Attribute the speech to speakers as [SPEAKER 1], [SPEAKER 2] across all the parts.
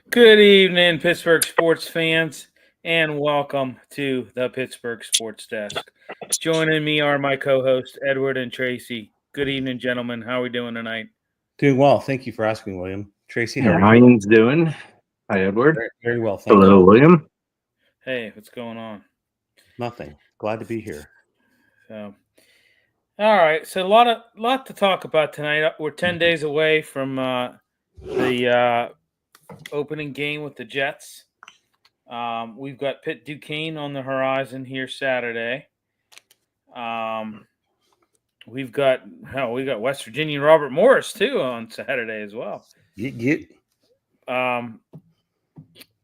[SPEAKER 1] Good evening, Pittsburgh sports fans, and welcome to the Pittsburgh Sports Desk. Joining me are my co-hosts, Edward and Tracy. Good evening, gentlemen. How are we doing tonight?
[SPEAKER 2] Doing well. Thank you for asking, William. Tracy, how
[SPEAKER 3] Yeah,
[SPEAKER 2] are
[SPEAKER 3] how
[SPEAKER 2] you?
[SPEAKER 3] you doing? Hi, Edward.
[SPEAKER 2] Very well. Thank
[SPEAKER 3] Hello,
[SPEAKER 2] you.
[SPEAKER 3] William.
[SPEAKER 1] Hey, what's going on?
[SPEAKER 2] Nothing. Glad to be here.
[SPEAKER 1] So, all right. So a lot to talk about tonight. We're 10 days away from the opening game with the Jets. We've got Pitt Duquesne on the horizon here Saturday. We got West Virginia Robert Morris too on Saturday as well.
[SPEAKER 2] Get.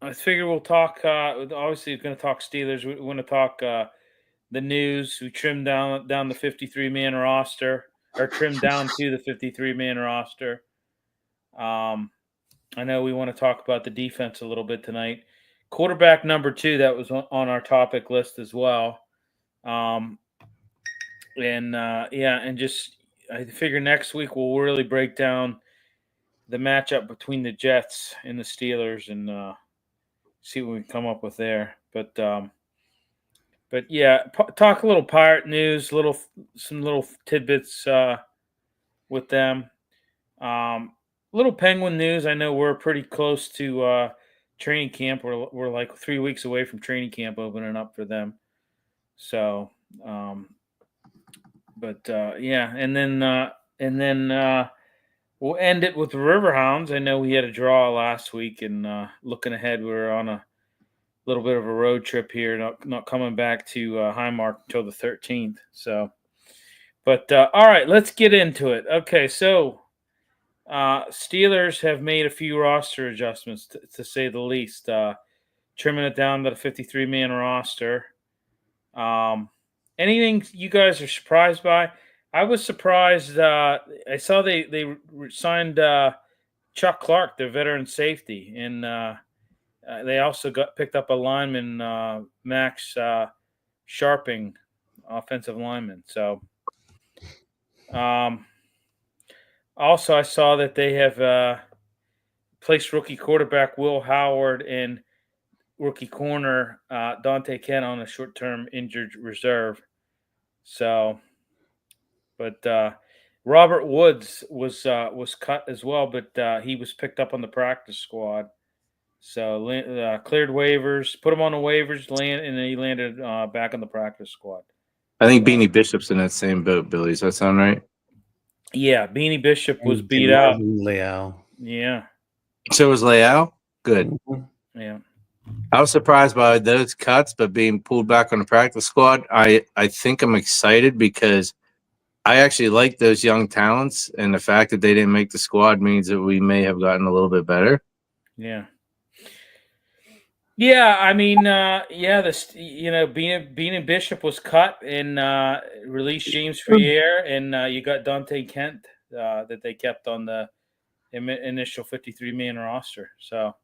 [SPEAKER 1] I figure we'll talk. Obviously, we're going to talk Steelers. We want to talk the news. We trimmed down the 53-man roster, or trimmed down to the 53-man roster. I know we want to talk about the defense a little bit tonight. Quarterback number 2, that was on our topic list as well. And just I figure next week we'll really break down the matchup between the Jets and the Steelers and see what we can come up with there. But yeah, talk a little Pirate news, some little tidbits with them. Little Penguin news. I know we're pretty close to training camp. We're like 3 weeks away from training camp opening up for them. So, yeah, and then we'll end it with the Riverhounds. I know we had a draw last week, and looking ahead, we're on a little bit of a road trip here, not coming back to Highmark until the 13th. So, but all right, let's get into it. Okay, so Steelers have made a few roster adjustments, to say the least, trimming it down to the 53-man roster. Anything you guys are surprised by? I was surprised. I saw they signed Chuck Clark, their veteran safety, and they also picked up a lineman, Max Sharping, offensive lineman. So, also I saw that they have placed rookie quarterback Will Howard and rookie corner Dante Kent on a short-term injured reserve. So, but Robert Woods was cut as well, but he was picked up on the practice squad. So cleared waivers, put him on the waivers, and then he landed back on the practice squad.
[SPEAKER 3] I think Beanie Bishop's in that same boat, Billy. Does that sound right?
[SPEAKER 1] Yeah, Beanie Bishop was beat out.
[SPEAKER 2] Leal.
[SPEAKER 1] Yeah.
[SPEAKER 3] So was Leal. Good.
[SPEAKER 2] Mm-hmm.
[SPEAKER 1] Yeah.
[SPEAKER 3] I was surprised by those cuts, but being pulled back on the practice squad, I think I'm excited because I actually like those young talents, and the fact that they didn't make the squad means that we may have gotten a little bit better.
[SPEAKER 1] Yeah. Yeah, I mean, Beanie Bishop was cut and released James Ferrier, and you got Dante Kent that they kept on the initial 53-man roster. So,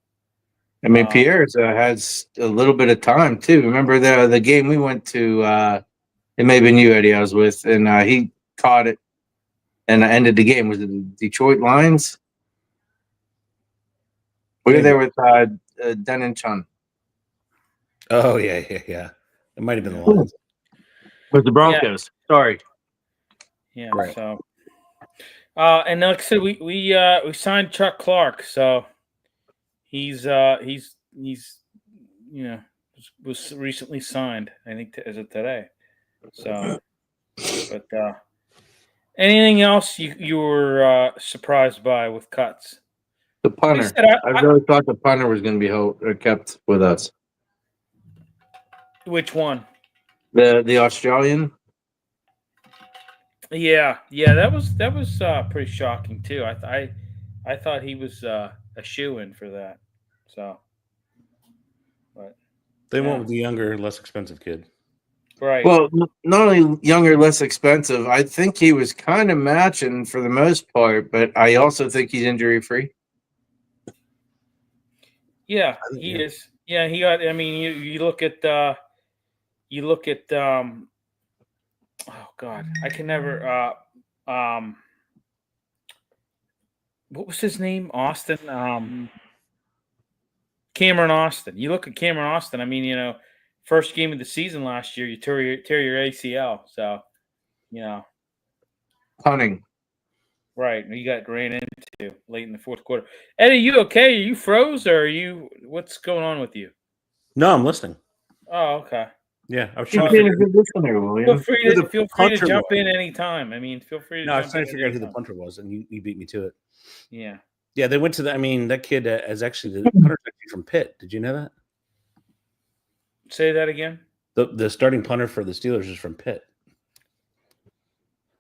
[SPEAKER 3] I mean, Pierre has a little bit of time too. Remember the game we went to? It may have been you, Eddie. I was with, and he caught it and ended the game. Was it the Detroit Lions? We were there with Den and Chun.
[SPEAKER 2] Oh yeah. It might have been the Lions.
[SPEAKER 3] With the Broncos. Yeah. Sorry.
[SPEAKER 1] Yeah.
[SPEAKER 2] Right.
[SPEAKER 1] So, and like I said, we signed Chuck Clark, so he's was recently signed. I think as of today. So, but anything else you were surprised by with cuts?
[SPEAKER 3] The punter. I really thought the punter was going to be kept with us.
[SPEAKER 1] Which one?
[SPEAKER 3] The Australian.
[SPEAKER 1] Yeah, that was pretty shocking too. I thought he was a shoo-in for that. So, but
[SPEAKER 2] they went with the younger, less expensive kid.
[SPEAKER 1] Right.
[SPEAKER 3] Well, not only younger, less expensive. I think he was kind of matching for the most part, but I also think he's injury free.
[SPEAKER 1] Yeah, he is. Yeah, he got. I mean, you look at oh God, I can never. What was his name? Austin. Cameron Austin. You look at Cameron Austin. I mean, first game of the season last year, you tear your ACL. So,
[SPEAKER 3] Punting.
[SPEAKER 1] right. You got ran into late in the fourth quarter. Eddie, you okay? Are you froze or are you? What's going on with you?
[SPEAKER 2] No, I'm listening.
[SPEAKER 1] Oh, okay.
[SPEAKER 2] Yeah, I was
[SPEAKER 3] You've
[SPEAKER 2] trying to
[SPEAKER 3] been
[SPEAKER 2] figure
[SPEAKER 3] a good listener, William.
[SPEAKER 1] Feel free to
[SPEAKER 2] punter
[SPEAKER 1] jump
[SPEAKER 2] was.
[SPEAKER 1] in anytime. I mean, feel free to
[SPEAKER 2] No, I was
[SPEAKER 1] jump
[SPEAKER 2] trying
[SPEAKER 1] in
[SPEAKER 2] to figure out who the
[SPEAKER 1] anytime.
[SPEAKER 2] punter was, and you beat me to it.
[SPEAKER 1] Yeah.
[SPEAKER 2] Yeah, they went to the. I mean, that kid is actually the punter's actually from Pitt. Did you know that?
[SPEAKER 1] Say that again.
[SPEAKER 2] The starting punter for the Steelers is from Pitt.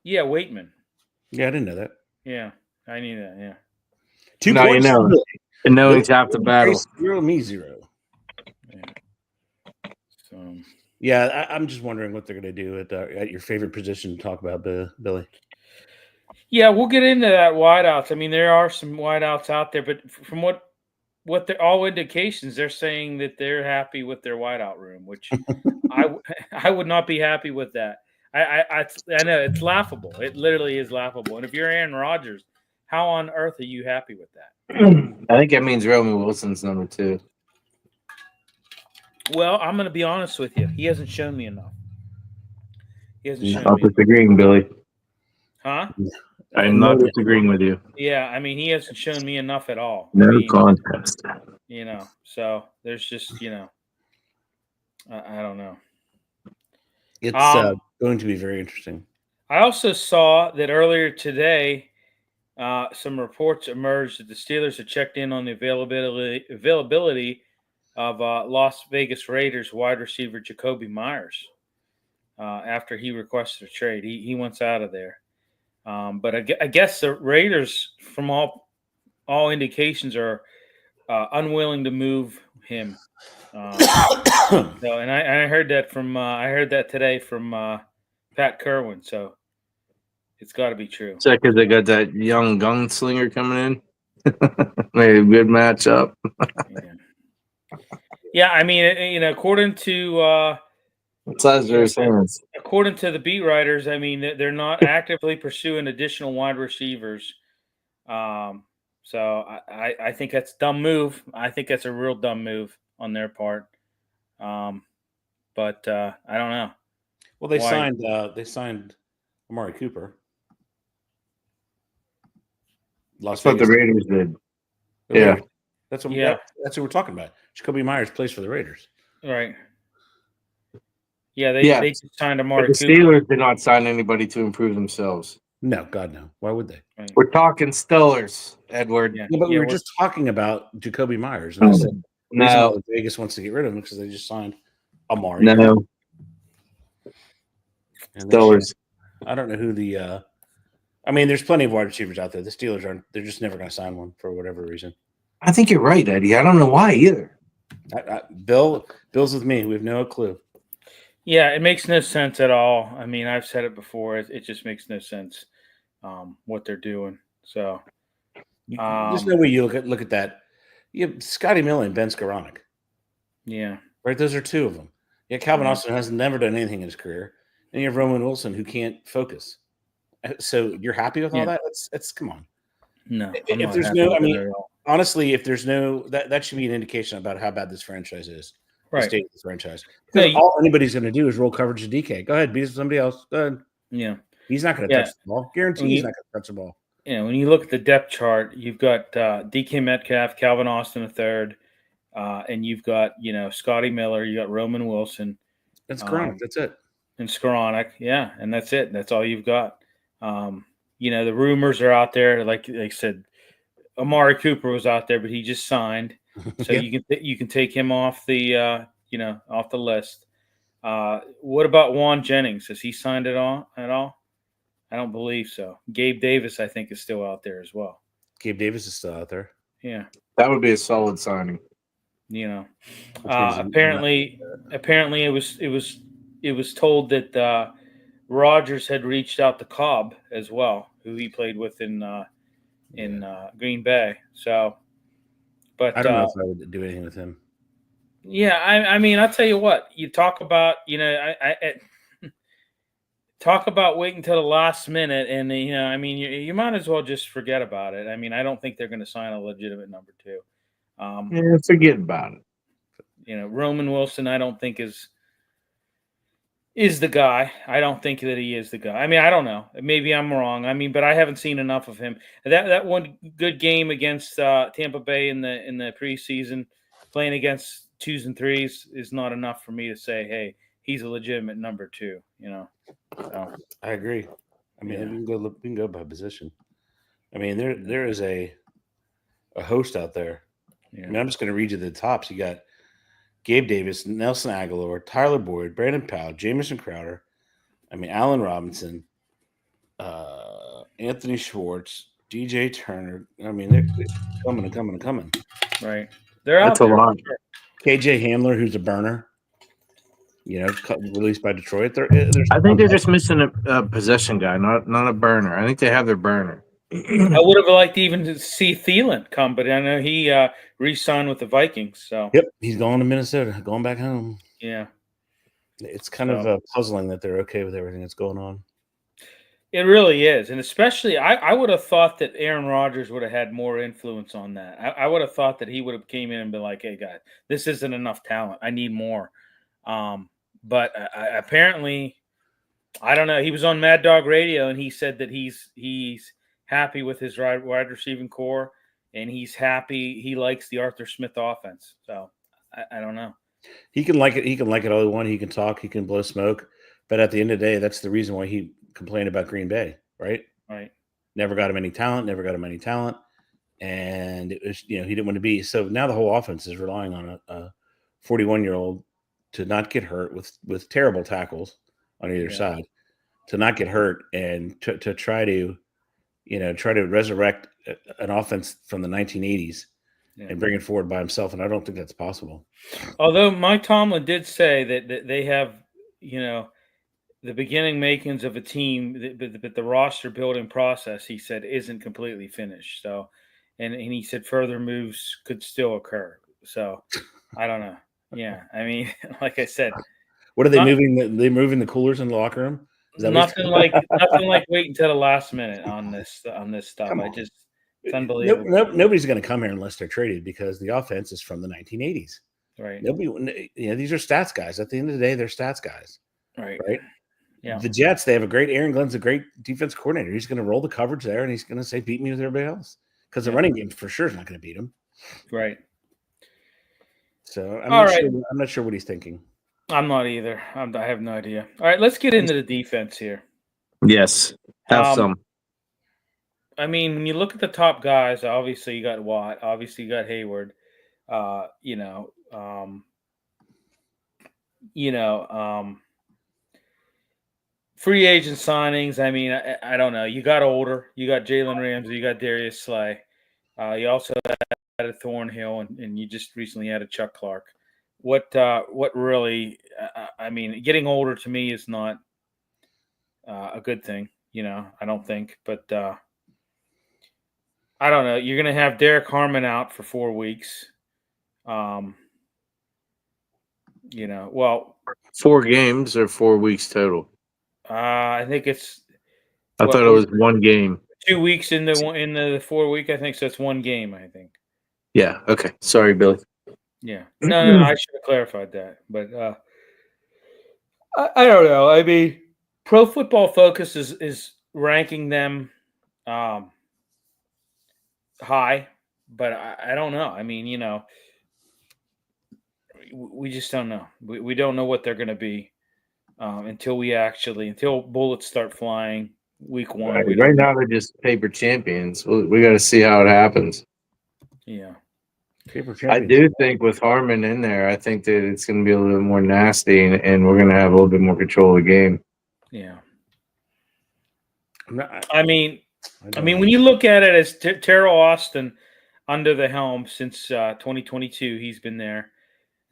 [SPEAKER 1] Yeah, Waitman.
[SPEAKER 2] Yeah, I didn't know that.
[SPEAKER 1] Yeah, I knew that. Yeah.
[SPEAKER 2] 2
[SPEAKER 3] Now you
[SPEAKER 2] points.
[SPEAKER 3] know. And knowing's half the battle.
[SPEAKER 2] 0, me 0.
[SPEAKER 1] Yeah. So.
[SPEAKER 2] Yeah, I'm just wondering what they're going to do at your favorite position to talk about, Billy.
[SPEAKER 1] Yeah, we'll get into that wideouts. I mean, there are some wideouts out there, but from what they're all indications, they're saying that they're happy with their wideout room, which I would not be happy with that. I know it's laughable. It literally is laughable. And if you're Aaron Rodgers, how on earth are you happy with that?
[SPEAKER 3] I think that means Roman Wilson's number 2.
[SPEAKER 1] Well, I'm going to be honest with you. He hasn't shown me enough. He hasn't shown
[SPEAKER 3] Not
[SPEAKER 1] me.
[SPEAKER 3] disagreeing, Billy.
[SPEAKER 1] Huh?
[SPEAKER 3] I'm not disagreeing with you.
[SPEAKER 1] Yeah, I mean, he hasn't shown me enough at all.
[SPEAKER 3] No contest.
[SPEAKER 1] So there's just, I don't know.
[SPEAKER 2] It's going to be very interesting.
[SPEAKER 1] I also saw that earlier today, some reports emerged that the Steelers had checked in on the availability of Las Vegas Raiders wide receiver Jacoby Myers after he requested a trade. He wants out of there. But I guess the Raiders, from all indications, are unwilling to move him. And I heard that today from Pat Kerwin. So it's got to be true.
[SPEAKER 3] Is that because they got that young gunslinger coming in? Maybe a good matchup.
[SPEAKER 1] Yeah, I mean, according to according to the beat writers, I mean, they're not actively pursuing additional wide receivers. So I think that's a dumb move. I think that's a real dumb move on their part. But I don't know.
[SPEAKER 2] Well, they signed Amari Cooper.
[SPEAKER 3] That's what the Raiders did. Yeah.
[SPEAKER 2] That's what we're talking about. Jacoby Myers plays for the Raiders.
[SPEAKER 1] Right. Yeah, they just signed Amari
[SPEAKER 3] Cooper. The Steelers did not sign anybody to improve themselves.
[SPEAKER 2] No, God, no. Why would they?
[SPEAKER 1] Right.
[SPEAKER 3] We're talking Steelers, Edward.
[SPEAKER 2] Yeah, but we were just talking about Jacoby Myers. And I said, no. Vegas wants to get rid of him because they just signed Amari.
[SPEAKER 3] No. Steelers.
[SPEAKER 2] I don't know who the I mean, there's plenty of wide receivers out there. The Steelers they're just never going to sign one for whatever reason.
[SPEAKER 3] I think you're right, Eddie. I don't know why either.
[SPEAKER 2] Bill's with me. We have no clue.
[SPEAKER 1] Yeah, it makes no sense at all. I mean, I've said it before. It just makes no sense what they're doing. So
[SPEAKER 2] there's no way you look at that. You have Scotty Miller and Ben Skoranek.
[SPEAKER 1] Yeah.
[SPEAKER 2] Right? Those are 2 of them. Yeah, Calvin Austin has never done anything in his career. And you have Roman Wilson who can't focus. So you're happy with all that? It's come on.
[SPEAKER 1] No.
[SPEAKER 2] If there's no, I mean, honestly, if there's no, that should be an indication about how bad this franchise is.
[SPEAKER 1] Right.
[SPEAKER 2] The state of this franchise. Because all anybody's going to do is roll coverage to DK. Go ahead, beat somebody else. Go ahead.
[SPEAKER 1] Yeah.
[SPEAKER 2] He's not going to touch the ball. Guarantee he's not going to touch the ball.
[SPEAKER 1] Yeah, when you look at the depth chart, you've got DK Metcalf, Calvin Austin III, and you've got, Scotty Miller, you got Roman Wilson.
[SPEAKER 2] That's Skoranek. That's it.
[SPEAKER 1] And Skoranek, yeah, and that's it. That's all you've got. The rumors are out there. Like I said, Amari Cooper was out there, but he just signed, so you can take him off the off the list. What about Juan Jennings? Has he signed it at all? I don't believe so. Gabe Davis, I think, is still out there as well.
[SPEAKER 2] Gabe Davis is still out there.
[SPEAKER 1] Yeah,
[SPEAKER 3] that would be a solid signing.
[SPEAKER 1] Apparently, it was told that Rodgers had reached out to Cobb as well, who he played with in Green Bay. So, but
[SPEAKER 2] I don't know if I would do anything with him.
[SPEAKER 1] Yeah, I mean, I'll tell you what. You talk about, talk about waiting until the last minute, and I mean, you might as well just forget about it. I mean, I don't think they're going to sign a legitimate number two.
[SPEAKER 3] Yeah, forget about it.
[SPEAKER 1] Roman Wilson, I don't think is the guy. I don't think that he is the guy. I mean, I don't know. Maybe I'm wrong. I mean, but I haven't seen enough of him. That one good game against Tampa Bay in the preseason, playing against 2s and 3s, is not enough for me to say, hey, he's a legitimate number two. So,
[SPEAKER 2] I agree. I mean,
[SPEAKER 1] Yeah.
[SPEAKER 2] we can go by position. I mean, there is a host out there. I
[SPEAKER 1] yeah,
[SPEAKER 2] mean, I'm just going to read you the tops. You got Gabe Davis, Nelson Aguilar, Tyler Boyd, Brandon Powell, Jamison Crowder. I mean, Allen Robinson, Anthony Schwartz, DJ Turner. I mean, they're coming and coming and coming.
[SPEAKER 1] right. They're out
[SPEAKER 3] That's a
[SPEAKER 1] there.
[SPEAKER 3] lot.
[SPEAKER 2] KJ Hamler, who's a burner, released by Detroit.
[SPEAKER 3] I think they're just missing a possession guy, not a burner. I think they have their burner.
[SPEAKER 1] I would have liked even to see Thielen come, but I know he re-signed with the Vikings. So
[SPEAKER 2] Yep, he's going to Minnesota, going back home.
[SPEAKER 1] yeah,
[SPEAKER 2] It's kind of puzzling that they're okay with everything that's going on.
[SPEAKER 1] it really is, and especially I would have thought that Aaron Rodgers would have had more influence on that. I would have thought that he would have came in and been like, "Hey guys, this isn't enough talent. I need more." But apparently, I don't know. He was on Mad Dog Radio and he said that he's happy with his wide receiving core, and he's happy. He likes the Arthur Smith offense. So I don't know.
[SPEAKER 2] He can like it. He can like it all he wants. He can talk. He can blow smoke. But at the end of the day, that's the reason why he complained about Green Bay, right?
[SPEAKER 1] Right.
[SPEAKER 2] Never got him any talent. And it was, he didn't want to be. So now the whole offense is relying on a 41-year-old to not get hurt with terrible tackles on either side, to not get hurt, and to try to resurrect an offense from the 1980s and bring it forward by himself. And I don't think that's possible.
[SPEAKER 1] Although Mike Tomlin did say that they have, the beginning makings of a team, but the roster building process, he said, isn't completely finished. So, and he said further moves could still occur. So, I don't know. Yeah, I mean, like I said,
[SPEAKER 2] what are they moving? They moving the coolers in the locker room?
[SPEAKER 1] Nothing like waiting until the last minute on this stuff. It's unbelievable.
[SPEAKER 2] Nobody's going to come here unless they're traded, because the offense is from the 1980s.
[SPEAKER 1] Right.
[SPEAKER 2] Nobody, these are stats guys. At the end of the day, they're stats guys.
[SPEAKER 1] Right.
[SPEAKER 2] Yeah. The Jets, they have a great Aaron Glenn's a great defense coordinator. He's going to roll the coverage there, and he's going to say, "Beat me with everybody else," because the running game for sure is not going to beat him.
[SPEAKER 1] Right.
[SPEAKER 2] So I'm not sure what he's thinking.
[SPEAKER 1] I'm not either. I have no idea. All right, let's get into the defense here.
[SPEAKER 3] Yes, have some.
[SPEAKER 1] I mean, when you look at the top guys, obviously you got Watt, obviously you got Hayward. Free agent signings. I mean, I don't know. You got older. You got Jalen Ramsey. You got Darius Slay. You also added Thornhill, and you just recently added Chuck Clark. What really? I mean, getting older to me is not a good thing. I don't think. But I don't know. You're going to have Derek Harmon out for 4 weeks.
[SPEAKER 3] 4 games or 4 weeks total.
[SPEAKER 1] I think it's.
[SPEAKER 3] I thought it was 1 game.
[SPEAKER 1] 2 weeks in the 4 week. I think so. It's 1 game. I think.
[SPEAKER 3] Yeah. Okay. Sorry, Billy.
[SPEAKER 1] Yeah. No. I should have clarified that. But I don't know. I mean, Pro Football Focus is ranking them high, but I don't know. I mean, we just don't know. We don't know what they're going to be until bullets start flying week 1.
[SPEAKER 3] Right now, they're just paper champions. We got to see how it happens.
[SPEAKER 1] Yeah.
[SPEAKER 3] I do think with Harmon in there, I think that it's going to be a little more nasty, and we're going to have a little bit more control of the game.
[SPEAKER 1] Yeah. I mean, when you look at it as Terrell Austin under the helm since 2022, he's been there.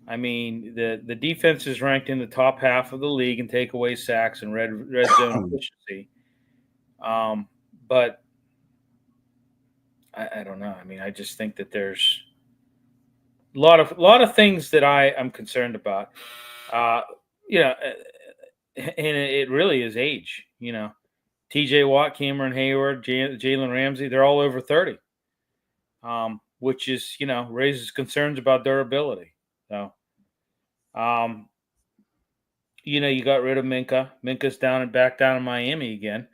[SPEAKER 1] I mean, the defense is ranked in the top half of the league in takeaway sacks and red zone efficiency. But I don't know. I mean, I just think that there's a lot of things that I'm concerned about. it really is age. You know, T.J. Watt, Cameron Hayward, Jalen Ramsey, they're all over 30, which is, you know, raises concerns about durability. So, you know, you got rid of Minka. Minka's back down in Miami again,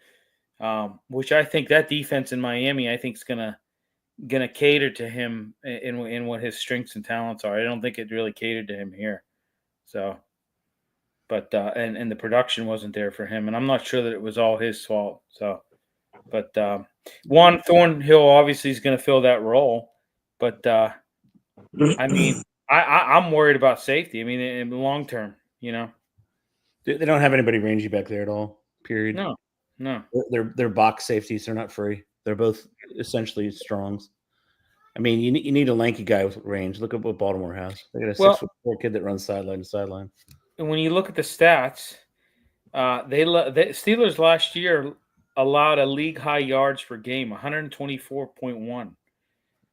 [SPEAKER 1] which I think that defense in Miami, I think is gonna cater to him in what his strengths and talents are. I don't think it really catered to him here. So, but and the production wasn't there for him, and I'm not sure that it was all his fault. So, but Juan Thornhill obviously is going to fill that role, but I mean, I'm worried about safety. I mean, in the long term, you know.
[SPEAKER 2] They don't have anybody rangy back there at all. Period.
[SPEAKER 1] No.
[SPEAKER 2] They're box safeties. They're not free. They're both essentially strongs. I mean, you need a lanky guy with range. Look at what Baltimore has. They got a 6'4" kid that runs sideline to sideline.
[SPEAKER 1] And when you look at the stats, the Steelers last year allowed a league high yards per game, 124.1,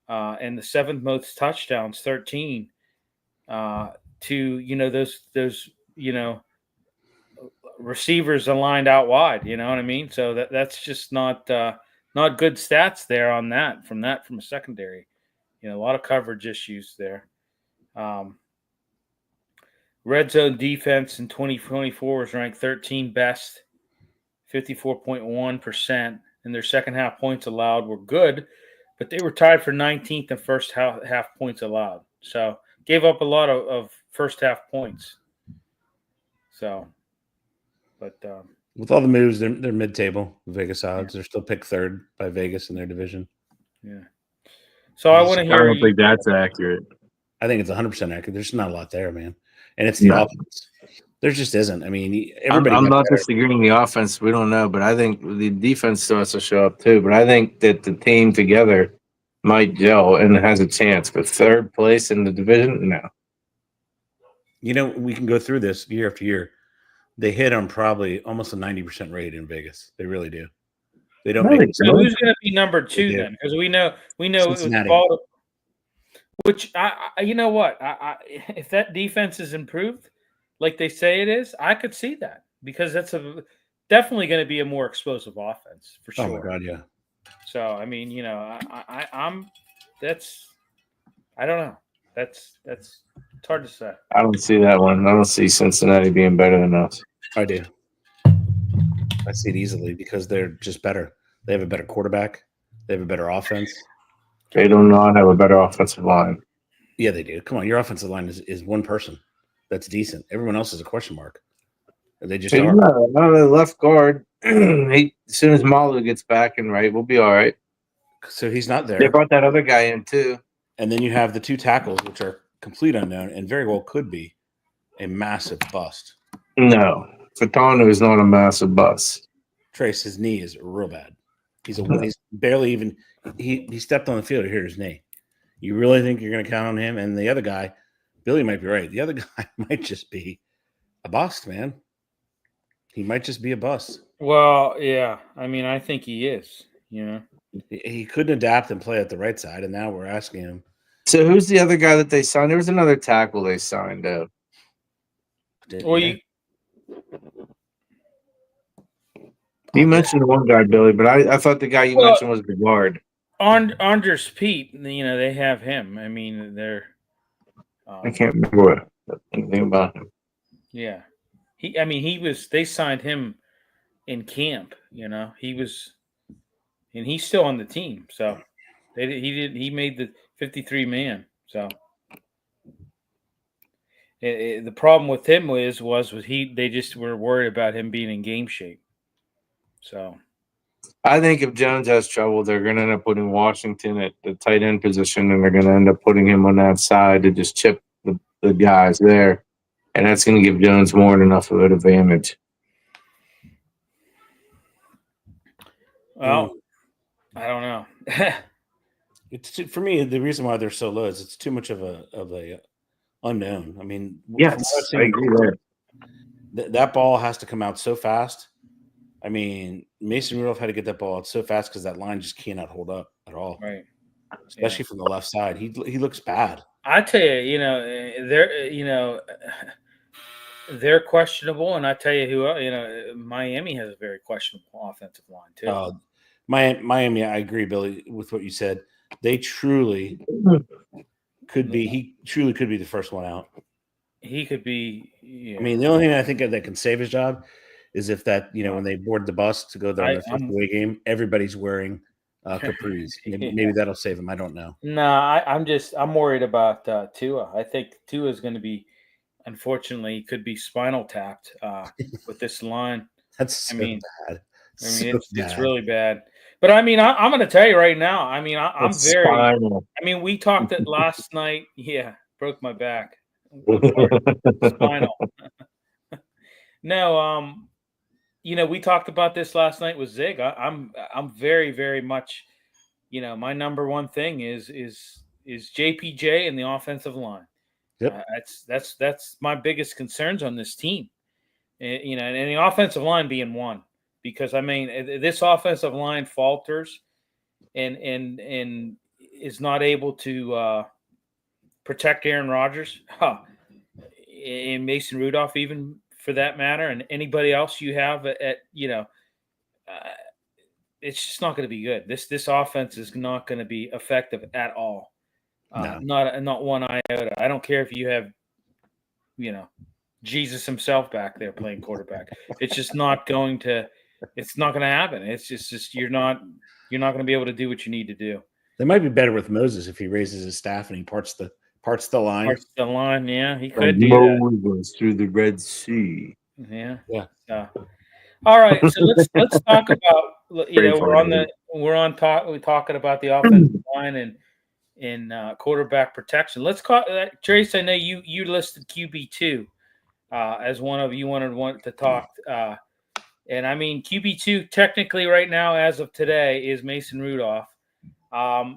[SPEAKER 1] and the seventh most touchdowns, 13. To, you know, those you know, receivers aligned out wide. You know what I mean? So that's just not good stats there on that from a secondary. You know, a lot of coverage issues there. Red zone defense in 2024 was ranked 13th best, 54.1%, and their second half points allowed were good, but they were tied for 19th in first half points allowed. So gave up a lot of first half points. So, but
[SPEAKER 2] with all the moves, they're mid-table. Vegas odds. They're still picked third by Vegas in their division.
[SPEAKER 1] Yeah. So I want to hear.
[SPEAKER 3] I don't think that's accurate.
[SPEAKER 2] I think it's 100% accurate. There's not a lot there, man. And it's the offense. There just isn't. I mean, everybody.
[SPEAKER 3] I'm not disagreeing the offense. We don't know, but I think the defense still has to show up too. But I think that the team together might gel and has a chance. But third place in the division, no.
[SPEAKER 2] You know, we can go through this year after year. They hit on probably almost a 90% rate in Vegas. They really do. They don't make.
[SPEAKER 1] So who's going to be number two then? Because we know
[SPEAKER 2] Cincinnati.
[SPEAKER 1] Which you know what, if that defense is improved like they say it is, I could see that, because that's definitely going to be a more explosive offense for sure.
[SPEAKER 2] Oh my God, yeah.
[SPEAKER 1] So I mean, you know, I'm I don't know. It's hard to say.
[SPEAKER 3] I don't see that one. I don't see Cincinnati being better than us.
[SPEAKER 2] I do. I see it easily because they're just better. They have a better quarterback. They have a better offense.
[SPEAKER 3] They do not have a better offensive line.
[SPEAKER 2] Yeah, they do. Come on, your offensive line is one person that's decent. Everyone else is a question mark. They just are.
[SPEAKER 3] No, the left guard. As soon as Malu gets back and right, we'll be all right.
[SPEAKER 2] So he's not there.
[SPEAKER 3] They brought that other guy in too.
[SPEAKER 2] And then you have the two tackles, which are complete unknown and very well could be a massive bust.
[SPEAKER 3] No, Fatano is not a massive bust.
[SPEAKER 2] Trace, his knee is real bad. He's barely even he stepped on the field to hit his knee. You really think you're going to count on him? And the other guy, Billy might be right. The other guy might just be a bust, man. He might just be a bust.
[SPEAKER 1] Well, yeah. I mean, I think he is. You know,
[SPEAKER 2] he couldn't adapt and play at the right side, and now we're asking him.
[SPEAKER 3] So who's the other guy that they signed? There was another tackle they signed up. You mentioned one guy, Billy, but I thought the guy you mentioned was the guard.
[SPEAKER 1] Anders Pete, you know, they have him. I mean, they're.
[SPEAKER 3] I can't remember anything about him.
[SPEAKER 1] Yeah, they signed him in camp. You know, he was, and he's still on the team. So he made the 53 man. So the problem with him was they just were worried about him being in game shape. So
[SPEAKER 3] I think if Jones has trouble, they're going to end up putting Washington at the tight end position, and they're going to end up putting him on that side to just chip the guys there, and that's going to give Jones more than enough of an advantage.
[SPEAKER 1] Well, I don't know.
[SPEAKER 2] For me, the reason why they're so low is it's too much of a unknown. I mean,
[SPEAKER 3] yes, I agree there.
[SPEAKER 2] That ball has to come out so fast. I mean, Mason Rudolph had to get that ball out so fast because that line just cannot hold up at all.
[SPEAKER 1] Right.
[SPEAKER 2] Especially from the left side. He looks bad.
[SPEAKER 1] I tell you, you know, They're questionable, and I tell you who, Miami has a very questionable offensive line too.
[SPEAKER 2] Miami, I agree, Billy, with what you said. They truly could be. He truly could be the first one out.
[SPEAKER 1] He could be. Yeah.
[SPEAKER 2] I mean, the only thing I think that can save his job is if that when they board the bus to go there on their first away game, everybody's wearing capris. Maybe that'll save him. I don't know.
[SPEAKER 1] No, I'm worried about Tua. I think Tua is going to be, unfortunately, could be spinal tapped with this line.
[SPEAKER 2] That's so bad.
[SPEAKER 1] It's really bad. But I mean, I'm going to tell you right now. I mean, I'm very. Spinal. I mean, we talked it last night. Yeah, broke my back. Spinal. No, we talked about this last night with Zig. I'm very, very much. My number one thing is JPJ and the offensive line.
[SPEAKER 2] Yep.
[SPEAKER 1] That's my biggest concerns on this team. And the offensive line being one, because I mean this offensive line falters and is not able to protect Aaron Rodgers, and Mason Rudolph, even for that matter, and anybody else you have it's just not going to be good. This offense is not going to be effective at all.
[SPEAKER 2] No.
[SPEAKER 1] Not one iota. I don't care if you have, Jesus himself back there playing quarterback. It's just not going to. It's not going to happen. It's just you're not going to be able to do what you need to do.
[SPEAKER 2] They might be better with Moses if he raises his staff and he parts the line.
[SPEAKER 1] Parts the line, yeah, he could do that.
[SPEAKER 3] Moses through the Red Sea.
[SPEAKER 1] Yeah.
[SPEAKER 2] All
[SPEAKER 1] right, so let's talk about. We're talking about the offensive line and quarterback protection. Let's call Trace. I know you listed QB2 as one of you wanted to talk. And I mean QB2 technically right now as of today is Mason Rudolph. I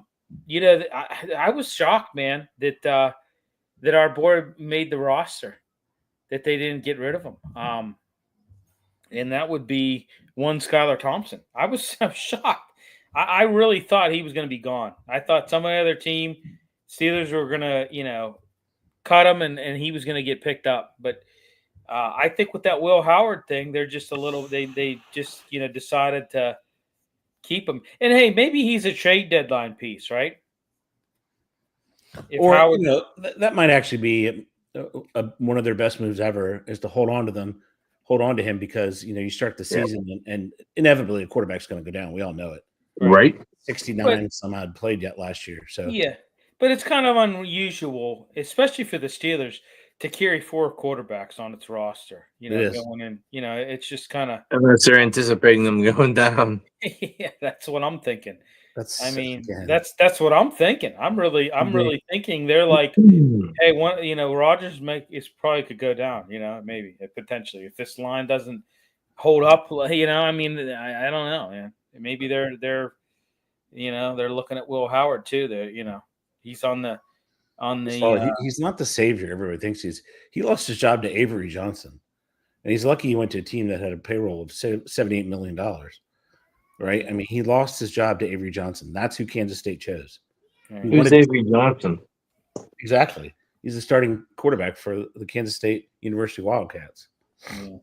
[SPEAKER 1] was shocked, man, that our board made the roster, that they didn't get rid of him. And that would be one Skylar Thompson. I'm shocked. I really thought he was going to be gone. I thought some other team, Steelers, were going to, cut him and he was going to get picked up. But I think with that Will Howard thing, they're just a little. They just decided to keep him. And hey, maybe he's a trade deadline piece, right?
[SPEAKER 2] Howard, that might actually be one of their best moves ever, is to hold on to him, because you start the season and inevitably a quarterback's going to go down. We all know it,
[SPEAKER 3] right?
[SPEAKER 2] 69 somehow had played yet last year, so
[SPEAKER 1] yeah. But it's kind of unusual, especially for the Steelers, to carry 4 quarterbacks on its roster. Going in. It's just kind of
[SPEAKER 3] unless they're anticipating them going down.
[SPEAKER 1] Yeah, that's what I'm thinking. That's what I'm thinking. I'm really thinking they're like, hey, Rodgers probably could go down. Maybe potentially if this line doesn't hold up. I mean, I don't know. Yeah, maybe they're looking at Will Howard too. He's on the.
[SPEAKER 2] He's not the savior everybody thinks he is. He lost his job to Avery Johnson, and he's lucky he went to a team that had a payroll of $78 million. Right? I mean, he lost his job to Avery Johnson. That's who Kansas State chose.
[SPEAKER 3] Who's Avery Johnson?
[SPEAKER 2] Exactly. He's the starting quarterback for the Kansas State University Wildcats.
[SPEAKER 1] Yeah.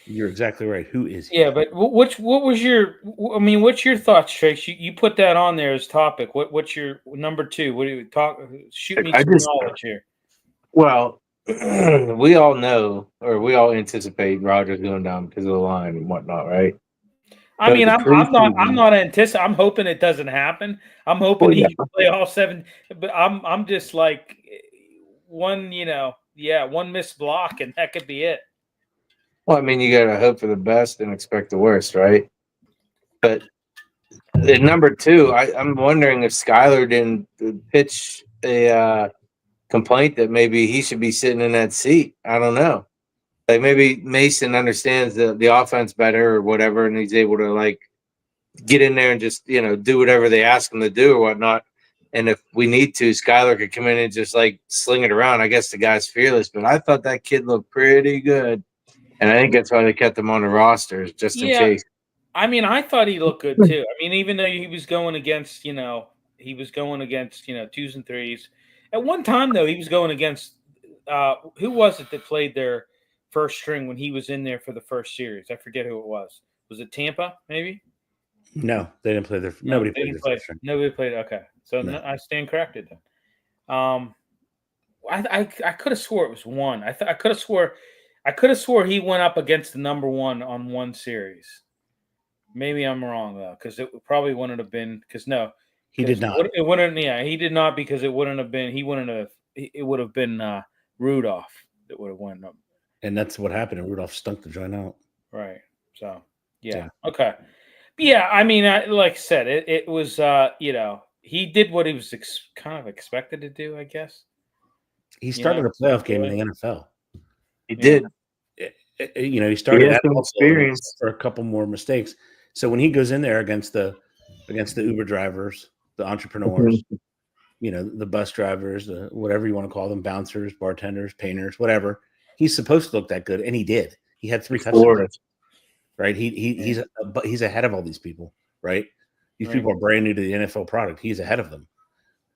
[SPEAKER 2] You're exactly right. Who is he?
[SPEAKER 1] Yeah, but what's your thoughts, Trace? You put that on there as topic. What's your number 2? What do you talk? Shoot me some knowledge here.
[SPEAKER 3] Well, we all know, or we all anticipate Rodgers going down because of the line and whatnot, right?
[SPEAKER 1] I mean, I'm not anticipating. I'm hoping it doesn't happen. I'm hoping he can play all 7. But I'm just like one missed block and that could be it.
[SPEAKER 3] Well, I mean, you got to hope for the best and expect the worst, right? But at number 2, I'm wondering if Skylar didn't pitch a complaint that maybe he should be sitting in that seat. I don't know. Like maybe Mason understands the offense better or whatever, and he's able to like get in there and just do whatever they ask him to do or whatnot. And if we need to, Skylar could come in and just like sling it around. I guess the guy's fearless, but I thought that kid looked pretty good. And I think that's why they kept him on the rosters, just in case.
[SPEAKER 1] I mean, I thought he looked good too. I mean, even though he was going against, 2s and 3s. At one time, though, he was going against who was it that played their first string when he was in there for the first series? I forget who it was. Was it Tampa? Maybe.
[SPEAKER 2] No, they didn't play their.
[SPEAKER 1] No,
[SPEAKER 2] Nobody
[SPEAKER 1] they
[SPEAKER 2] played
[SPEAKER 1] didn't
[SPEAKER 2] their
[SPEAKER 1] play.
[SPEAKER 2] first string.
[SPEAKER 1] Nobody played. Okay, so
[SPEAKER 2] No.
[SPEAKER 1] I stand corrected then. I could have swore it was one. I could have swore he went up against the number one on one series. Maybe I'm wrong though, because it probably wouldn't have been. Because no,
[SPEAKER 2] He did not.
[SPEAKER 1] It wouldn't. Yeah, he did not because it wouldn't have been. He wouldn't have. It would have been Rudolph that would have won them.
[SPEAKER 2] And that's what happened. And Rudolph stunk the joint out.
[SPEAKER 1] Right. So yeah. Okay. Yeah. I mean, like I said, it was. He did what he was kind of expected to do, I guess.
[SPEAKER 2] He started a playoff game in the NFL.
[SPEAKER 3] He did.
[SPEAKER 2] He started
[SPEAKER 3] had some experience
[SPEAKER 2] for a couple more mistakes. So when he goes in there against the Uber drivers, the entrepreneurs, the bus drivers, the whatever you want to call them, bouncers, bartenders, painters, whatever, he's supposed to look that good, and he did. He had 3 touchdowns. Right? He's ahead of all these people. Right? These people are brand new to the NFL product. He's ahead of them.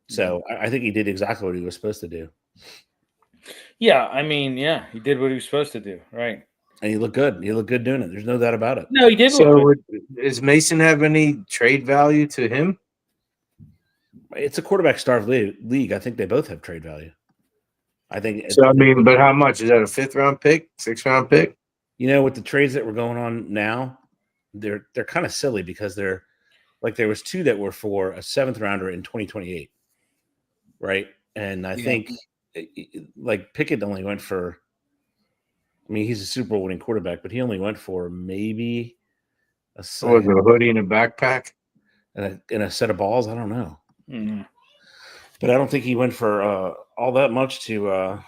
[SPEAKER 2] So I think he did exactly what he was supposed to do.
[SPEAKER 1] Yeah, I mean, he did what he was supposed to do, right?
[SPEAKER 2] And he looked good. He looked good doing it. There's no doubt about it.
[SPEAKER 1] No, he did.
[SPEAKER 3] So, does Mason have any trade value to him?
[SPEAKER 2] It's a quarterback-starved league. I think they both have trade value. I think.
[SPEAKER 3] So, I mean, but how much? Is that a 5th-round pick, 6th-round pick?
[SPEAKER 2] With the trades that were going on now, they're kind of silly because they're like there was 2 that were for a 7th rounder in 2028, right? And I think like Pickett only went for. I mean, he's a Super Bowl winning quarterback, but he only went for maybe a
[SPEAKER 3] hoodie and a backpack
[SPEAKER 2] and a set of balls. I don't know,
[SPEAKER 3] but
[SPEAKER 2] I don't think he went for all that much to.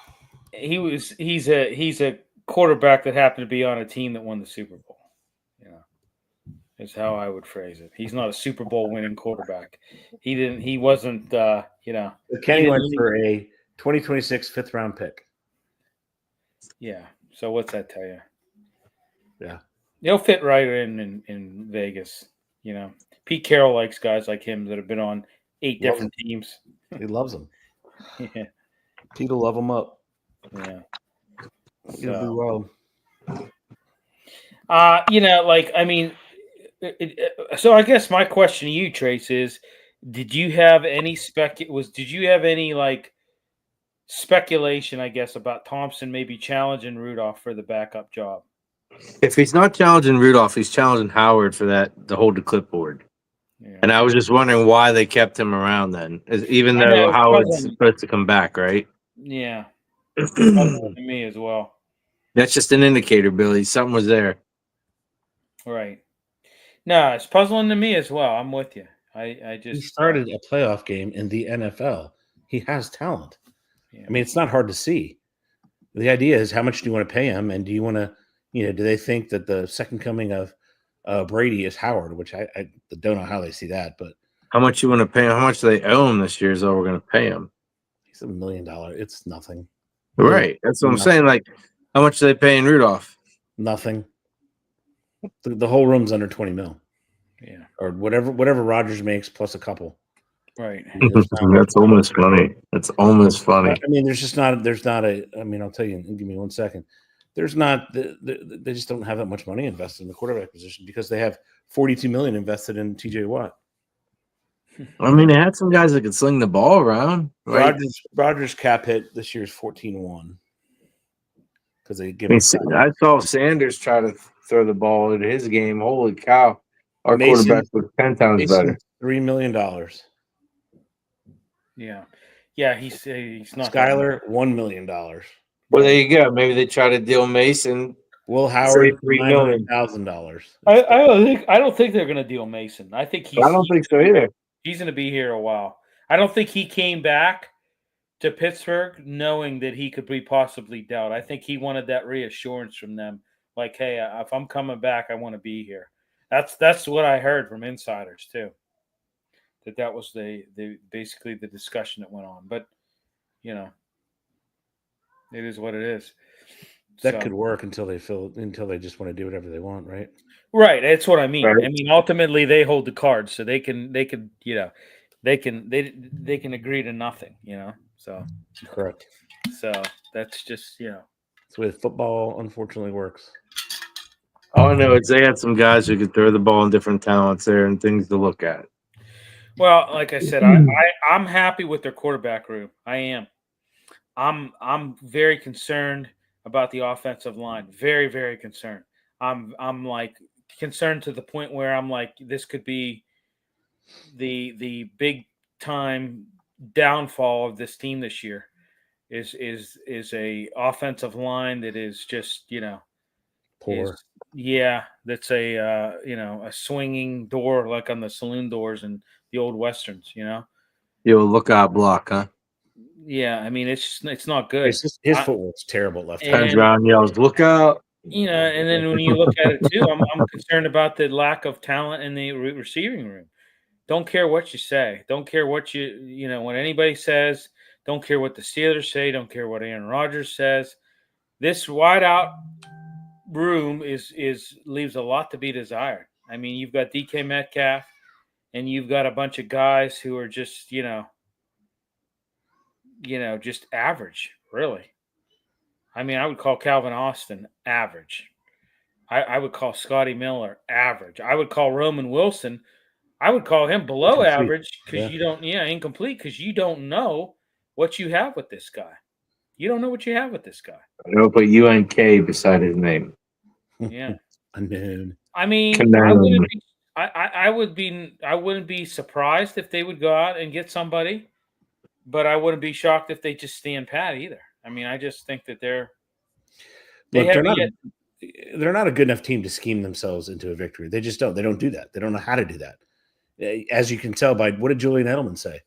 [SPEAKER 1] He's a quarterback that happened to be on a team that won the Super Bowl. Is how I would phrase it. He's not a Super Bowl winning quarterback. He wasn't.
[SPEAKER 2] Kenny went for a 2026 5th-round pick.
[SPEAKER 1] Yeah. So what's that tell you?
[SPEAKER 2] Yeah.
[SPEAKER 1] He'll fit right in Vegas. Pete Carroll likes guys like him that have been on 8 different teams.
[SPEAKER 2] He loves them.
[SPEAKER 1] Yeah.
[SPEAKER 2] Pete will love them up.
[SPEAKER 1] Yeah.
[SPEAKER 2] He'll do well.
[SPEAKER 1] So I guess my question to you, Trace, is: did you have any speculation, I guess, about Thompson maybe challenging Rudolph for the backup job?
[SPEAKER 3] If he's not challenging Rudolph, he's challenging Howard for to hold the clipboard. Yeah. And I was just wondering why they kept him around then, even though Howard's supposed to come back, right?
[SPEAKER 1] Yeah. To me as well.
[SPEAKER 3] That's just an indicator, Billy. Something was there.
[SPEAKER 1] Right. No, it's puzzling to me as well. I'm with you. He
[SPEAKER 2] started a playoff game in the NFL. He has talent. Yeah. I mean, it's not hard to see. The idea is how much do you want to pay him, and do you want to, do they think that the second coming of Brady is Howard? Which I don't know how they see that, but
[SPEAKER 3] how much you want to pay him? How much they owe him this year is all we're going to pay him.
[SPEAKER 2] He's $1 million. It's nothing.
[SPEAKER 3] Right. That's what I'm saying. Like, how much are they paying Rudolph?
[SPEAKER 2] Nothing. The whole room's under 20 mil.
[SPEAKER 1] Yeah.
[SPEAKER 2] Or whatever Rodgers makes plus a couple.
[SPEAKER 1] Right.
[SPEAKER 3] That's almost funny. That's almost funny.
[SPEAKER 2] I mean, there's not a, I mean, I'll tell you, give me 1 second. There's not, they just don't have that much money invested in the quarterback position because they have $42 million invested in TJ Watt.
[SPEAKER 3] I mean, they had some guys that could sling the ball around. Right?
[SPEAKER 2] Rodgers cap hit this year is 14-1. Because they give
[SPEAKER 3] I saw Sanders try to throw the ball into his game. Holy cow. Our quarterback was 10 times better.
[SPEAKER 2] $3 million.
[SPEAKER 1] Yeah. Yeah, he's not.
[SPEAKER 2] Skyler, $1 million.
[SPEAKER 3] Well, there you go. Maybe they try to deal Mason.
[SPEAKER 2] Will Howard, $900,000.
[SPEAKER 1] I don't think they're going to deal Mason. I think
[SPEAKER 3] I don't think so either.
[SPEAKER 1] He's going to be here a while. I don't think he came back to Pittsburgh knowing that he could be possibly dealt. I think he wanted that reassurance from them. Like, hey, if I'm coming back, I want to be here. That's what I heard from insiders too. That was the basically the discussion that went on. But it is what it is.
[SPEAKER 2] That could work until they just want to do whatever they want, right?
[SPEAKER 1] Right. That's what I mean.
[SPEAKER 3] Right.
[SPEAKER 1] I mean, ultimately they hold the cards, so they can agree to nothing. So
[SPEAKER 2] correct.
[SPEAKER 1] So That's just
[SPEAKER 2] That's the way football unfortunately works.
[SPEAKER 3] All I know is they had some guys who could throw the ball and different talents there and things to look at.
[SPEAKER 1] Well, like I said, I'm happy with their quarterback room. I am. I'm very concerned about the offensive line. Very, very concerned. I'm like concerned to the point where I'm like, this could be the big time downfall of this team this year. Is a offensive line that is just
[SPEAKER 2] Poor.
[SPEAKER 1] that's a a swinging door like on the saloon doors and the old westerns.
[SPEAKER 3] Yo, lookout block, huh?
[SPEAKER 1] Yeah, I mean it's not good.
[SPEAKER 2] His footwork's terrible left.
[SPEAKER 3] Turns
[SPEAKER 1] And
[SPEAKER 3] around and yells, "Look out!"
[SPEAKER 1] and then when you look at it too, I'm concerned about the lack of talent in the receiving room. Don't care what you say. Don't care what what anybody says. Don't care what the Steelers say. Don't care what Aaron Rodgers says. This wide out room is leaves a lot to be desired. I mean, you've got DK Metcalf, and you've got a bunch of guys who are just just average, really. I mean, I would call Calvin Austin average. I would call Scotty Miller average. I would call Roman Wilson. I would call him below
[SPEAKER 2] Incomplete.
[SPEAKER 1] average because incomplete because you don't know what you have with this guy. You don't know what you have with this guy.
[SPEAKER 3] No, put UNK beside his name.
[SPEAKER 1] Yeah.
[SPEAKER 2] Unknown.
[SPEAKER 1] I mean, I wouldn't be surprised if they would go out and get somebody, but I wouldn't be shocked if they just stand pat either. I mean, I just think that they're
[SPEAKER 2] not a good enough team to scheme themselves into a victory. They just don't. They don't do that. They don't know how to do that. As you can tell by what did Julian Edelman say?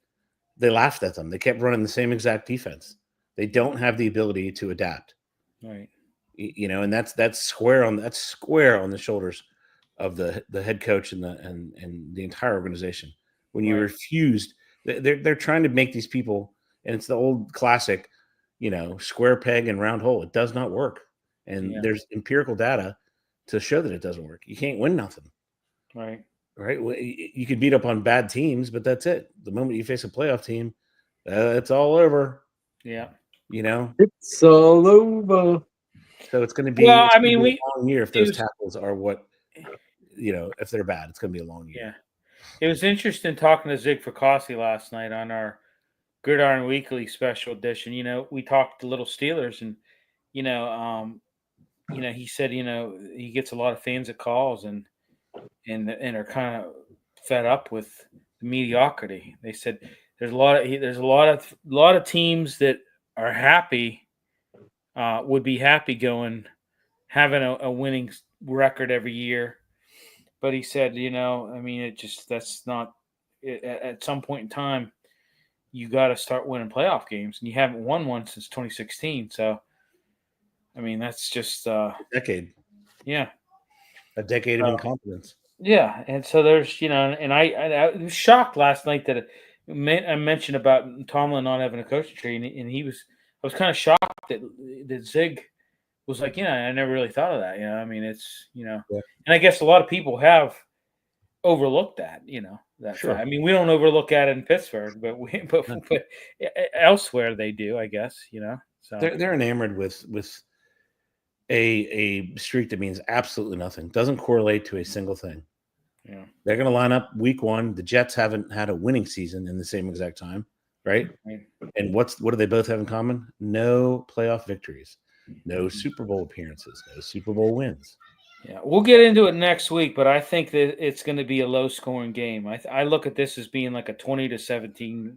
[SPEAKER 2] They laughed at them. They kept running the same exact defense. They don't have the ability to adapt.
[SPEAKER 1] Right.
[SPEAKER 2] And that's square on the shoulders of the head coach and the entire organization. When you refused, they're trying to make these people, and it's the old classic, square peg and round hole. It does not work. And there's empirical data to show that it doesn't work. You can't win nothing.
[SPEAKER 1] Right.
[SPEAKER 2] Right. You can beat up on bad teams, but that's it. The moment you face a playoff team, it's all over.
[SPEAKER 1] Yeah.
[SPEAKER 3] It's all over.
[SPEAKER 2] So it's going to be, a long year if those tackles are what, if they're bad, it's going to be a long year.
[SPEAKER 1] Yeah. It was interesting talking to Zig Fracassi last night on our Gridiron Weekly special edition. We talked to Little Steelers and, he said, he gets a lot of fans that calls and are kind of fed up with the mediocrity. They said there's a lot of teams that are happy, would be happy having a winning record every year. But he said, that's not at some point in time, you got to start winning playoff games, and you haven't won one since 2016. So, that's just
[SPEAKER 2] a decade.
[SPEAKER 1] Yeah.
[SPEAKER 2] A decade of incompetence.
[SPEAKER 1] Yeah. And so there's, and I was shocked last night that I mentioned about Tomlin not having a coaching tree, and I was kind of shocked that Zig was like, I never really thought of that. It's, and I guess a lot of people have overlooked that, that
[SPEAKER 2] sure.
[SPEAKER 1] Fact. We don't overlook that in Pittsburgh, but but elsewhere they do, I guess, So
[SPEAKER 2] they're enamored with a streak that means absolutely nothing. Doesn't correlate to a single thing.
[SPEAKER 1] Yeah.
[SPEAKER 2] They're going to line up week one. The Jets haven't had a winning season in the same exact time, right? And what do they both have in common? No playoff victories, no Super Bowl appearances, no Super Bowl wins.
[SPEAKER 1] Yeah, we'll get into it next week, but I think that it's going to be a low-scoring game. I look at this as being like a 20-17,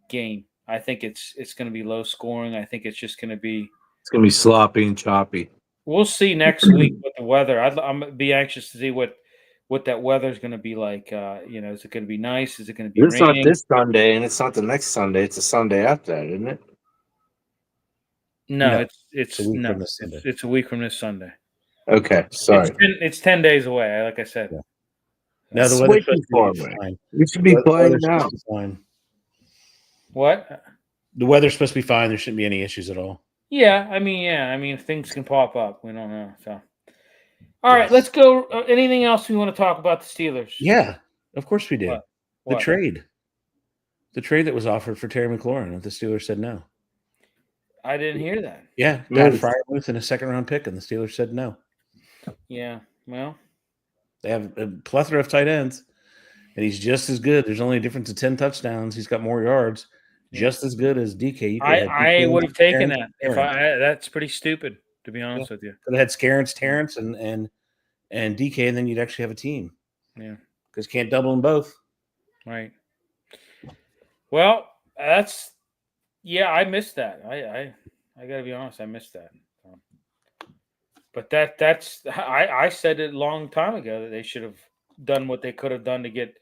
[SPEAKER 1] game. I think it's going to be low-scoring. I think it's just going to be
[SPEAKER 3] sloppy and choppy.
[SPEAKER 1] We'll see next week with the weather. I'm going to be anxious to see what that weather is going to be like. Is it going to be nice? Is it going to be
[SPEAKER 3] It's
[SPEAKER 1] raining?
[SPEAKER 3] not this Sunday, and it's not the next Sunday. It's the Sunday after that, isn't it?
[SPEAKER 1] No, it's
[SPEAKER 2] a week from this Sunday.
[SPEAKER 1] It's a week from this Sunday.
[SPEAKER 3] Okay, sorry.
[SPEAKER 1] It's 10 days away, like I said.
[SPEAKER 2] Yeah. Now the weather's supposed to be fine.
[SPEAKER 3] We should be playing now.
[SPEAKER 1] What?
[SPEAKER 2] The weather's supposed to be fine. There shouldn't be any issues at all.
[SPEAKER 1] Yeah, things can pop up. We don't know. So, all right, let's go. Anything else we want to talk about the Steelers?
[SPEAKER 2] Yeah, of course we do.
[SPEAKER 1] What?
[SPEAKER 2] The trade that was offered for Terry McLaurin, and the Steelers said no.
[SPEAKER 1] I didn't hear that.
[SPEAKER 2] Yeah, Pat Fryermuth and a second-round pick, and the Steelers said no.
[SPEAKER 1] Yeah, well,
[SPEAKER 2] they have a plethora of tight ends, and he's just as good. There's only a difference of 10 touchdowns. He's got more yards, just as good as DK. You could have
[SPEAKER 1] I would have taken that.
[SPEAKER 2] Terrence.
[SPEAKER 1] That's pretty stupid, to be honest with you.
[SPEAKER 2] Could have had Terrence, and DK, and then you'd actually have a team.
[SPEAKER 1] Yeah,
[SPEAKER 2] because can't double them both.
[SPEAKER 1] Right. Well, I missed that. I got to be honest, I missed that. But I said it a long time ago that they should have done what they could have done to get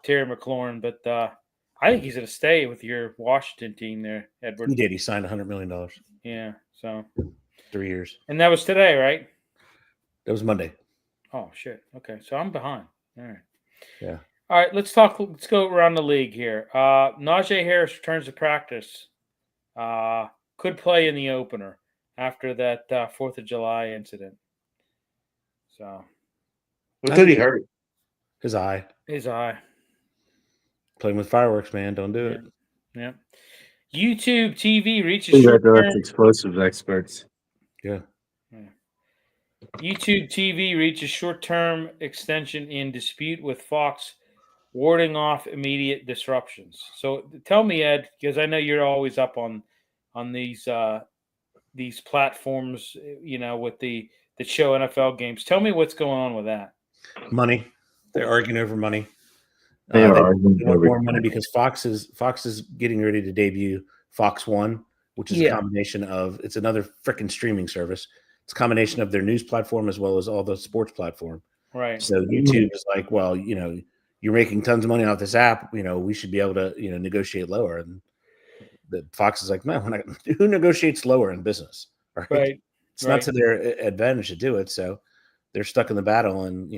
[SPEAKER 1] Terry McLaurin. But I think he's going to stay with your Washington team there, Edward.
[SPEAKER 2] He did. He signed $100 million.
[SPEAKER 1] Yeah. So
[SPEAKER 2] 3 years.
[SPEAKER 1] And that was today, right?
[SPEAKER 2] That was Monday.
[SPEAKER 1] Oh, shit. Okay. So I'm behind. All right.
[SPEAKER 2] Yeah.
[SPEAKER 1] All right. Let's go around the league here. Najee Harris returns to practice. Could play in the opener after that 4th of July incident. So,
[SPEAKER 3] what did he hurt?
[SPEAKER 2] His eye. Playing with fireworks, man. Don't do it.
[SPEAKER 1] Yeah. YouTube TV reaches
[SPEAKER 3] explosives experts.
[SPEAKER 2] Yeah.
[SPEAKER 1] YouTube TV reaches short-term extension in dispute with Fox, warding off immediate disruptions. So tell me, Ed, because I know you're always up on these platforms, with the show NFL games. Tell me what's going on with that.
[SPEAKER 2] Money. They're arguing over money.
[SPEAKER 3] They want
[SPEAKER 2] more money because Fox is getting ready to debut Fox One, which is a combination of it's another freaking streaming service. It's a combination of their news platform as well as all the sports platform.
[SPEAKER 1] Right.
[SPEAKER 2] So YouTube is like, well, you're making tons of money off this app. We should be able to, negotiate lower. And the Fox is like, man, who negotiates lower in business?
[SPEAKER 1] Right.
[SPEAKER 2] It's not to their advantage to do it. So they're stuck in the battle, and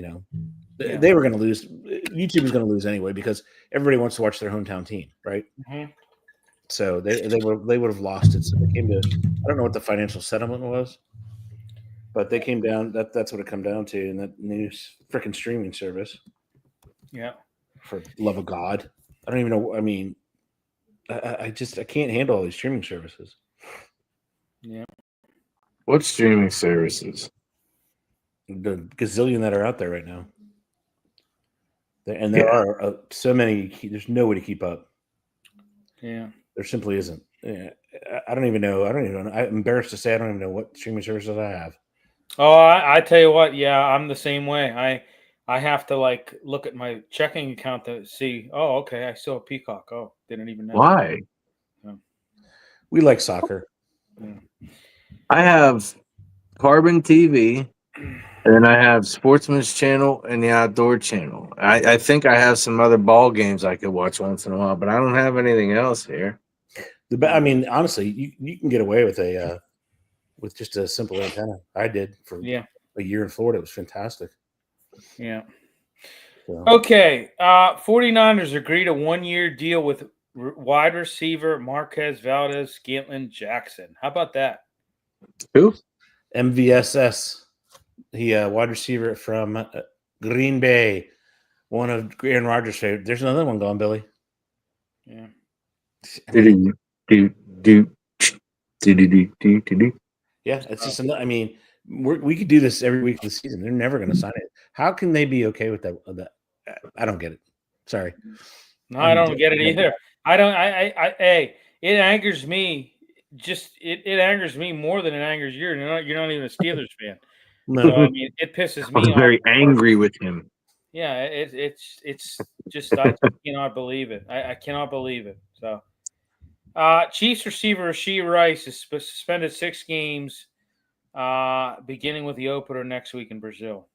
[SPEAKER 2] they were going to lose. YouTube was going to lose anyway because everybody wants to watch their hometown team, right?
[SPEAKER 1] Mm-hmm.
[SPEAKER 2] So they would have lost it. So they came to, I don't know what the financial settlement was, but they came down. That's what it come down to, in that new freaking streaming service.
[SPEAKER 1] Yeah.
[SPEAKER 2] For love of God, I don't even know. I mean, I can't handle all these streaming services.
[SPEAKER 1] Yeah.
[SPEAKER 3] What streaming services?
[SPEAKER 2] The gazillion that are out there right now. And there are so many. There's no way to keep up.
[SPEAKER 1] Yeah.
[SPEAKER 2] There simply isn't. I don't even know. I'm embarrassed to say I don't even know what streaming services I have.
[SPEAKER 1] Oh, I tell you what. Yeah, I'm the same way. I have to look at my checking account to see. Oh, okay, I still have Peacock. Oh, didn't even know.
[SPEAKER 3] Why?
[SPEAKER 1] Yeah.
[SPEAKER 2] We like soccer.
[SPEAKER 1] Yeah.
[SPEAKER 3] I have Carbon TV, and then I have Sportsman's Channel and the Outdoor Channel. I think I have some other ball games I could watch once in a while, but I don't have anything else here.
[SPEAKER 2] I mean, honestly, you can get away with with just a simple antenna. I did for a year in Florida. It was fantastic.
[SPEAKER 1] Yeah.
[SPEAKER 2] So.
[SPEAKER 1] Okay. 49ers agreed a 1-year deal with wide receiver Marquez Valdez-Scantling Jackson. How about that?
[SPEAKER 3] Who?
[SPEAKER 2] MVSS. He wide receiver from Green Bay. One of Aaron Rodgers' favorite. There's another one going, Billy.
[SPEAKER 1] Yeah.
[SPEAKER 2] Yeah, it's just another. I mean, we could do this every week of the season. They're never going to sign it. How can they be okay with that? I don't get it. Sorry.
[SPEAKER 1] No, I don't get it either. I don't. Hey, it angers me. It angers me more than it angers you. You're not even a Steelers fan.
[SPEAKER 2] No,
[SPEAKER 1] so, I mean, it pisses me off.
[SPEAKER 3] I'm very angry with him.
[SPEAKER 1] Yeah, it's just I cannot believe it. I cannot believe it. So, Chiefs receiver Rashee Rice is suspended 6 games, beginning with the opener next week in Brazil.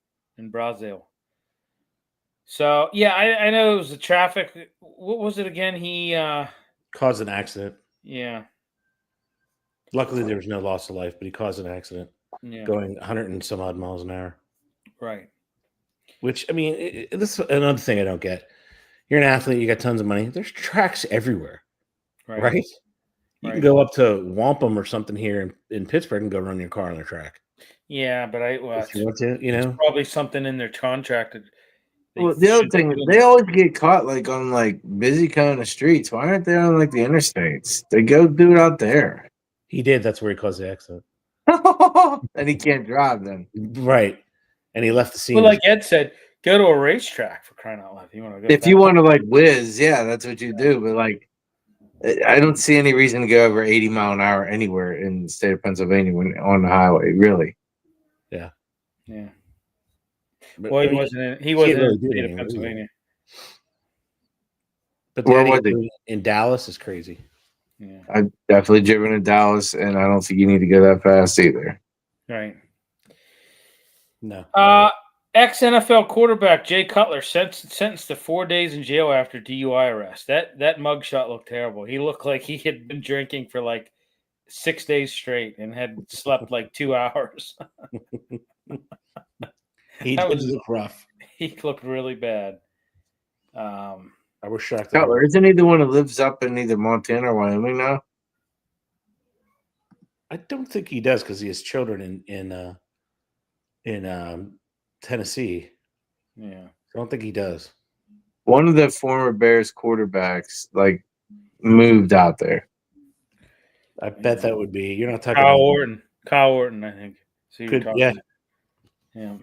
[SPEAKER 1] So yeah, I know it was the traffic. What was it again? He
[SPEAKER 2] caused an accident.
[SPEAKER 1] Yeah.
[SPEAKER 2] Luckily, there was no loss of life, but he caused an accident.
[SPEAKER 1] Yeah.
[SPEAKER 2] Going 100 and some odd miles an hour.
[SPEAKER 1] Right.
[SPEAKER 2] Which, I mean, this is another thing I don't get. You're an athlete, you got tons of money. There's tracks everywhere. Right? You can go up to Wampum or something here in Pittsburgh and go run your car on the track.
[SPEAKER 1] Yeah, but
[SPEAKER 2] if you want to,
[SPEAKER 1] it's probably something in their contract.
[SPEAKER 3] Well, the other thing, they always get caught on busy kind of streets. Why aren't they on the interstates? They go do it out there.
[SPEAKER 2] He did. That's where he caused the accident.
[SPEAKER 3] And he can't drive then.
[SPEAKER 2] Right. And he left the scene.
[SPEAKER 1] Well, like Ed said, go to a racetrack for crying out loud. You want to go?
[SPEAKER 3] If you want to like whiz, yeah, that's what you do. But like, I don't see any reason to go over 80 mile an hour anywhere in the state of Pennsylvania when on the highway. Really.
[SPEAKER 2] Yeah. But,
[SPEAKER 1] Well, he wasn't
[SPEAKER 2] really
[SPEAKER 1] in the
[SPEAKER 2] do
[SPEAKER 1] state of
[SPEAKER 2] anymore,
[SPEAKER 1] Pennsylvania.
[SPEAKER 2] But
[SPEAKER 3] Where
[SPEAKER 2] the
[SPEAKER 3] was
[SPEAKER 2] idea
[SPEAKER 3] he?
[SPEAKER 2] in Dallas is crazy.
[SPEAKER 1] Yeah.
[SPEAKER 3] I've definitely driven to Dallas, and I don't think you need to go that fast either.
[SPEAKER 1] Right.
[SPEAKER 2] No.
[SPEAKER 1] Ex NFL quarterback Jay Cutler sentenced to 4 days in jail after DUI arrest. That mugshot looked terrible. He looked like he had been drinking for like 6 days straight and had slept like 2 hours.
[SPEAKER 2] He did look rough.
[SPEAKER 1] He looked really bad.
[SPEAKER 2] I was shocked.
[SPEAKER 3] Cutler, isn't he the one who lives up in either Montana or Wyoming now?
[SPEAKER 2] I don't think he does because he has children in Tennessee.
[SPEAKER 1] Yeah.
[SPEAKER 2] I don't think he does.
[SPEAKER 3] One of the former Bears quarterbacks like moved out there.
[SPEAKER 2] I bet that would be. You're not talking
[SPEAKER 1] Kyle
[SPEAKER 2] about
[SPEAKER 1] Orton. Kyle Orton, I think. So you're talking
[SPEAKER 2] yeah.
[SPEAKER 1] about. Yeah.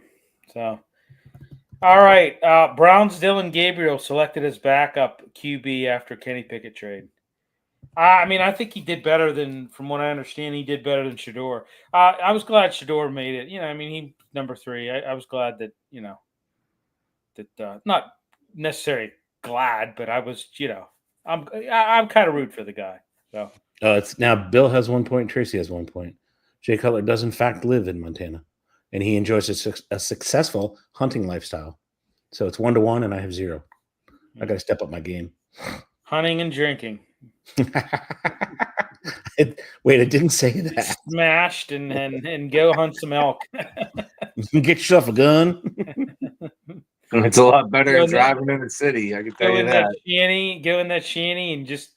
[SPEAKER 1] So, all right. Browns Dylan Gabriel selected as backup QB after Kenny Pickett trade. I mean, I think he did better than, from what I understand, he did better than Shador. I was glad Shador made it. I mean, he number 3. I was glad that, that not necessarily glad, but I was, I'm kind of root for the guy. So
[SPEAKER 2] it's now Bill has 1 point, Tracy has 1 point. Jay Cutler does in fact live in Montana, and he enjoys a successful hunting lifestyle. So it's 1-1, and I have 0. I got to step up my game.
[SPEAKER 1] Hunting and drinking.
[SPEAKER 2] Wait, I didn't say that.
[SPEAKER 1] Smashed and go hunt some elk.
[SPEAKER 2] Get yourself a gun.
[SPEAKER 3] It's a lot better than driving in the city. I can tell you that.
[SPEAKER 1] Go in that shanty and just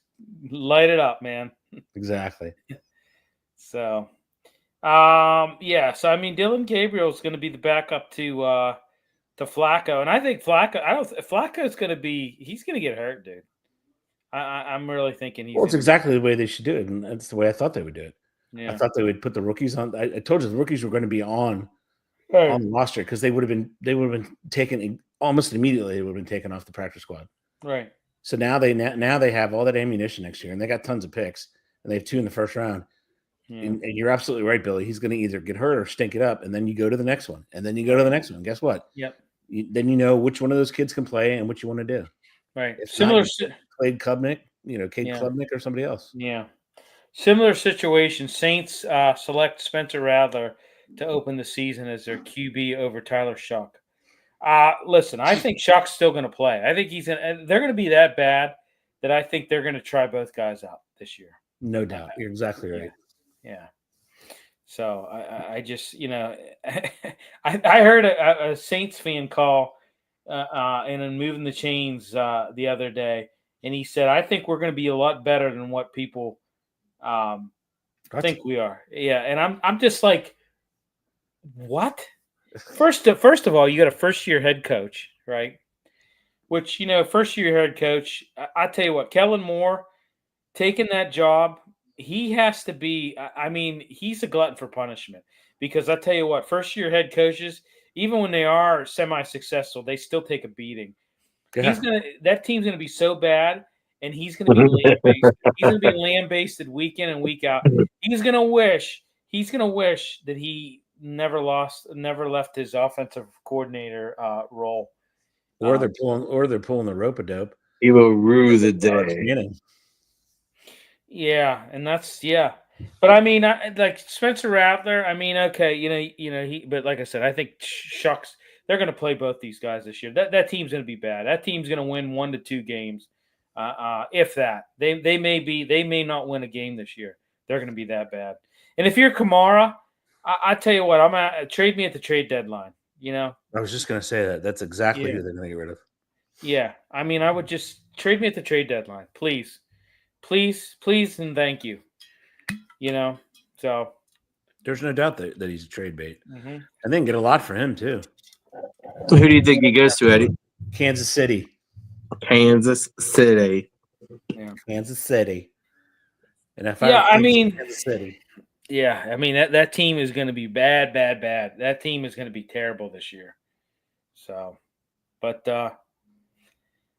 [SPEAKER 1] light it up, man.
[SPEAKER 2] Exactly.
[SPEAKER 1] So, So I mean, Dylan Gabriel is going to be the backup to Flacco, and I think Flacco's going to be. He's going to get hurt, dude. I'm really thinking
[SPEAKER 2] Well, it's exactly the way they should do it, and that's the way I thought they would do it. Yeah. I thought they would put the rookies on. I told you the rookies were going to be on the roster because they would have been taken almost immediately. They would have been taken off the practice squad.
[SPEAKER 1] Right.
[SPEAKER 2] So now they have all that ammunition next year, and they got tons of picks, and they have 2 in the first round. Yeah. And you're absolutely right, Billy. He's going to either get hurt or stink it up, and then you go to the next one, and then you go to the next one. Guess what?
[SPEAKER 1] Yep.
[SPEAKER 2] Then you know which one of those kids can play and what you want to do.
[SPEAKER 1] Right.
[SPEAKER 2] If
[SPEAKER 1] Similar.
[SPEAKER 2] Cade Klubnik, Klubnik or somebody else.
[SPEAKER 1] Yeah. Similar situation. Saints select Spencer Rattler to open the season as their QB over Tyler Shuck. Listen, I think Shuck's still going to play. I think they're going to be that bad that I think they're going to try both guys out this year.
[SPEAKER 2] No doubt. You're exactly right.
[SPEAKER 1] Yeah. So I just, I heard a Saints fan call and moving the chains the other day. And he said, I think we're going to be a lot better than what people think we are. Yeah. And I'm just like, what? First of all, you got a first-year head coach, right? Which, first-year head coach, I tell you what, Kellen Moore taking that job, he has to be, I mean, he's a glutton for punishment. Because I tell you what, first-year head coaches, even when they are semi-successful, they still take a beating. Yeah. That team's going to be so bad, and he's going to be land-based. He's going to be land-based week in and week out. He's going to wish that he never left his offensive coordinator role.
[SPEAKER 2] Or they're pulling the rope-a-dope.
[SPEAKER 3] He will rue the day.
[SPEAKER 1] Yeah, and that's But I mean, like Spencer Rattler. I mean, okay, but like I said, I think Shucks. They're going to play both these guys this year. That team's going to be bad. That team's going to win 1 to 2 games, if that. They may not win a game this year. They're going to be that bad. And if you're Kamara, I tell you what, trade me at the trade deadline. I
[SPEAKER 2] was just going to say that. That's exactly who they're going to get rid of.
[SPEAKER 1] Yeah, I mean, I would just trade me at the trade deadline, please, and thank you. So
[SPEAKER 2] there's no doubt that he's a trade bait, and then get a lot for him too.
[SPEAKER 3] Who do you think he goes to, Eddie?
[SPEAKER 2] Kansas City.
[SPEAKER 3] Kansas City.
[SPEAKER 2] Yeah. Kansas City. And if
[SPEAKER 1] Yeah, I
[SPEAKER 2] was
[SPEAKER 1] mean,
[SPEAKER 2] Kansas City,
[SPEAKER 1] yeah, I mean that team is going to be bad. That team is going to be terrible this year. So, but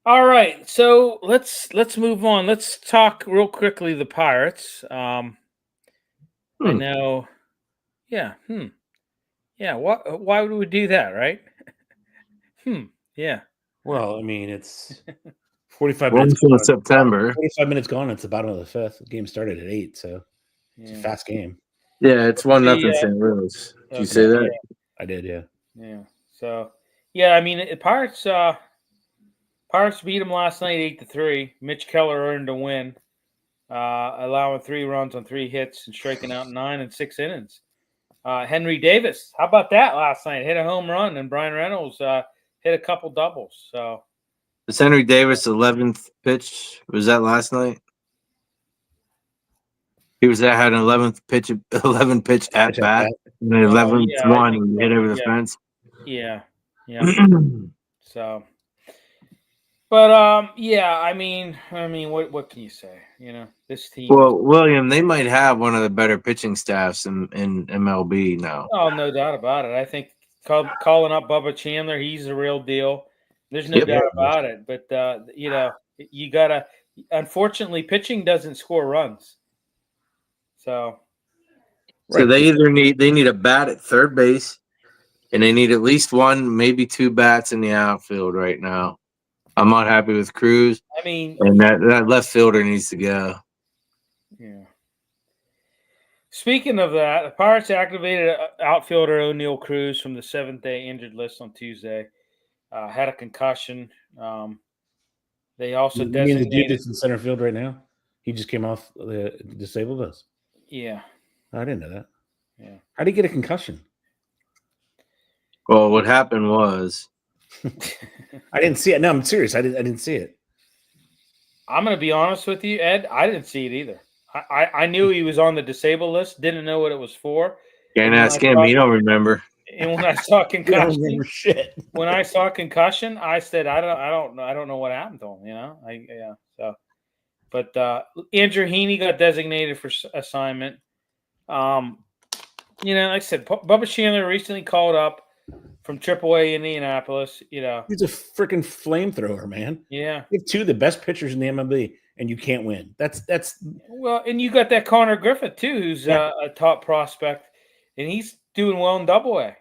[SPEAKER 1] all right, so let's move on. Let's talk real quickly the Pirates. I know, yeah, yeah. Why would we do that, right? Yeah.
[SPEAKER 2] well, I mean, it's 45
[SPEAKER 3] One
[SPEAKER 2] minutes.
[SPEAKER 3] in September.
[SPEAKER 2] 45 minutes gone. It's the bottom of the fifth. The game started at 8, so it's a
[SPEAKER 1] Yeah.
[SPEAKER 2] fast game.
[SPEAKER 3] Yeah, it's 1-0 St. Louis. Did you say that?
[SPEAKER 2] I did, yeah.
[SPEAKER 1] Yeah. So, yeah, I mean, Pirates beat them last night 8-3. Mitch Keller earned a win, allowing 3 runs on 3 hits and striking out 9 in 6 innings. Henry Davis, how about that last night? Hit a home run, and Brian Reynolds hit a couple doubles. So,
[SPEAKER 3] Was Henry Davis 11th pitch? Was that last night? He had an 11th pitch, 11 pitch at bat, and the 11th one and hit over the fence.
[SPEAKER 1] Yeah. So, but yeah, I mean, what can you say? You know, this team.
[SPEAKER 3] Well, William, they might have one of the better pitching staffs in MLB now.
[SPEAKER 1] Oh, no doubt about it. I think calling up Bubba Chandler, he's the real deal. There's no doubt about it. But you know, you gotta. Unfortunately, pitching doesn't score runs. So
[SPEAKER 3] they need a bat at third base, and they need at least 1, maybe 2 bats in the outfield right now. I'm not happy with Cruz.
[SPEAKER 1] I mean,
[SPEAKER 3] and that left fielder needs to go.
[SPEAKER 1] Yeah. Speaking of that, the Pirates activated outfielder O'Neal Cruz from the 7th-day injured list on Tuesday. Had a concussion. They also
[SPEAKER 2] You mean the dude
[SPEAKER 1] designated.
[SPEAKER 2] that's in center field right now? He just came off the disabled list.
[SPEAKER 1] Yeah.
[SPEAKER 2] I didn't know that.
[SPEAKER 1] Yeah.
[SPEAKER 2] How did he get a concussion?
[SPEAKER 3] Well, what happened was
[SPEAKER 2] I didn't see it. No, I'm serious. I didn't see it.
[SPEAKER 1] I'm going to be honest with you, Ed. I didn't see it either. I knew he was on the disabled list. Didn't know what it was for.
[SPEAKER 3] Can't ask him. He don't remember.
[SPEAKER 1] And when I saw concussion,
[SPEAKER 2] I don't remember shit.
[SPEAKER 1] When I saw concussion, I said, I don't know what happened to him. You know, So, but Andrew Heaney got designated for assignment. You know, like I said, Bubba Chandler recently called up from AAA Indianapolis. You know,
[SPEAKER 2] he's a freaking flamethrower, man.
[SPEAKER 1] Yeah,
[SPEAKER 2] you have 2 of the best pitchers in the MLB, and you can't win. That's
[SPEAKER 1] well, and you got that Connor Griffith too, who's a top prospect, and he's doing well in Double-A.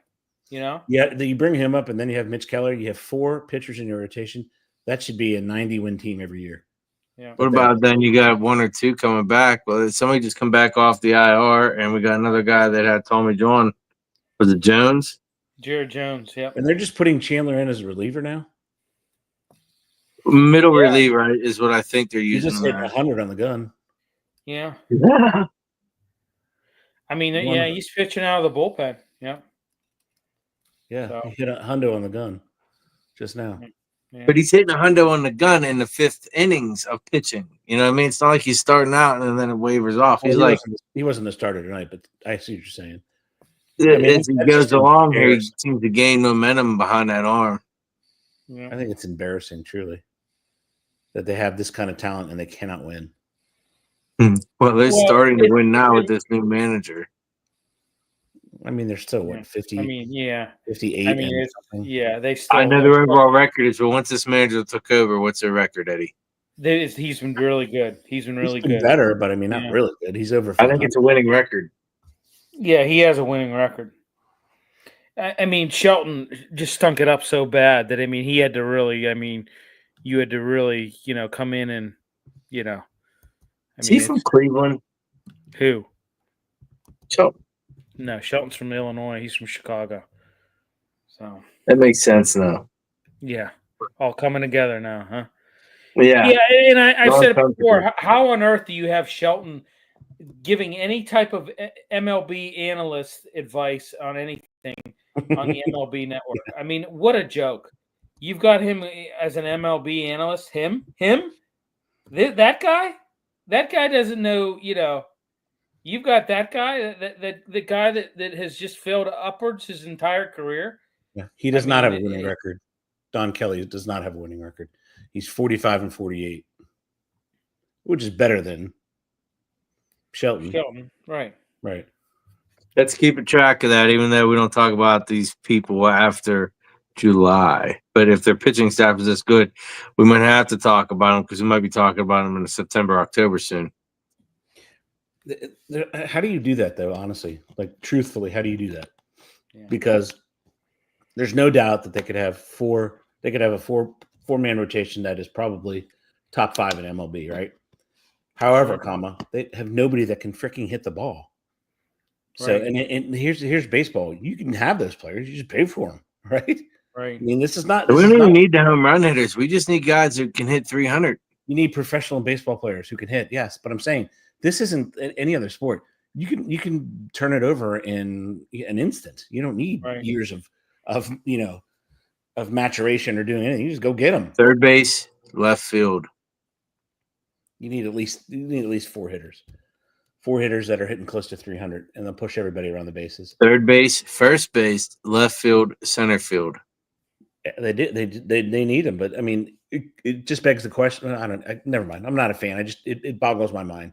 [SPEAKER 1] You know,
[SPEAKER 2] yeah. You bring him up, and then you have Mitch Keller. You have 4 pitchers in your rotation. That should be a 90-win team every year.
[SPEAKER 1] Yeah.
[SPEAKER 3] What about then you got 1 or 2 coming back? Well, somebody just come back off the IR, and we got another guy that had Tommy John. Was it Jones?
[SPEAKER 1] Jared Jones, yep.
[SPEAKER 2] And they're just putting Chandler in as a reliever now?
[SPEAKER 3] Middle reliever is what I think they're using.
[SPEAKER 2] He's just hitting 100 on the gun.
[SPEAKER 1] Yeah. I mean, he's pitching out of the bullpen. Yeah.
[SPEAKER 2] Yeah, so. He hit a hundo on the gun just now.
[SPEAKER 3] Yeah. But he's hitting a hundo on the gun in the 5th innings of pitching. You know what I mean? It's not like he's starting out and then it wavers off.
[SPEAKER 2] Well, he wasn't the starter tonight, but I see what you're saying.
[SPEAKER 3] As he goes along here, he seems to gain momentum behind that arm.
[SPEAKER 2] Yeah. I think it's embarrassing, truly, that they have this kind of talent and they cannot win.
[SPEAKER 3] Well, they're starting to win now with this new manager.
[SPEAKER 2] I mean, they're still, 50?
[SPEAKER 1] I mean,
[SPEAKER 2] 58.
[SPEAKER 1] I mean, they still.
[SPEAKER 3] I know their overall record is, but once this manager took over, what's their record, Eddie?
[SPEAKER 1] He's been really good. He's been good.
[SPEAKER 2] Better, but I mean, not really good. He's over.
[SPEAKER 3] I think it's a winning record.
[SPEAKER 1] Yeah, he has a winning record. I mean, Shelton just stunk it up so bad that, I mean, he had to really, I mean, you had to really, come in and,
[SPEAKER 3] Is he from Cleveland?
[SPEAKER 1] Who?
[SPEAKER 3] Shelton.
[SPEAKER 1] No, Shelton's from Illinois. He's from Chicago. So
[SPEAKER 3] that makes sense now.
[SPEAKER 1] Yeah. All coming together now, huh?
[SPEAKER 3] Yeah.
[SPEAKER 1] Yeah, and I said it before, how on earth do you have Shelton giving any type of MLB analyst advice on anything on the MLB network? I mean, what a joke. You've got him as an MLB analyst. Him? That guy? That guy doesn't know, you've got that guy, the guy that has just failed upwards his entire career.
[SPEAKER 2] Yeah, he does not have a winning record. Don Kelly does not have a winning record. He's 45-48, which is better than
[SPEAKER 1] Shelton, right.
[SPEAKER 2] Right.
[SPEAKER 3] Let's keep a track of that, even though we don't talk about these people after July. But if their pitching staff is this good, we might have to talk about them because we might be talking about them in September, October soon.
[SPEAKER 2] How do you do that, though? Honestly, like truthfully, how do you do that?
[SPEAKER 1] Yeah.
[SPEAKER 2] Because there's no doubt that they could have four. They could have a four-man rotation that is probably top 5 in MLB, right? However, they have nobody that can freaking hit the ball. So,
[SPEAKER 1] Right.
[SPEAKER 2] and here's baseball. You can have those players. You just pay for them, right?
[SPEAKER 1] Right.
[SPEAKER 2] I mean, this is not.
[SPEAKER 3] We
[SPEAKER 2] This
[SPEAKER 3] don't
[SPEAKER 2] is
[SPEAKER 3] even
[SPEAKER 2] not.
[SPEAKER 3] need the home run hitters. We just need guys who can hit 300.
[SPEAKER 2] You need professional baseball players who can hit. Yes, but I'm saying this isn't any other sport. You can turn it over in an instant. You don't need years of maturation or doing anything. You just go get them.
[SPEAKER 3] Third base, left field.
[SPEAKER 2] You need at least 4 hitters. 4 hitters that are hitting close to 300, and they'll push everybody around the bases.
[SPEAKER 3] Third base, first base, left field, center field.
[SPEAKER 2] They need them, but I mean, it just begs the question. Never mind. I'm not a fan. It boggles my mind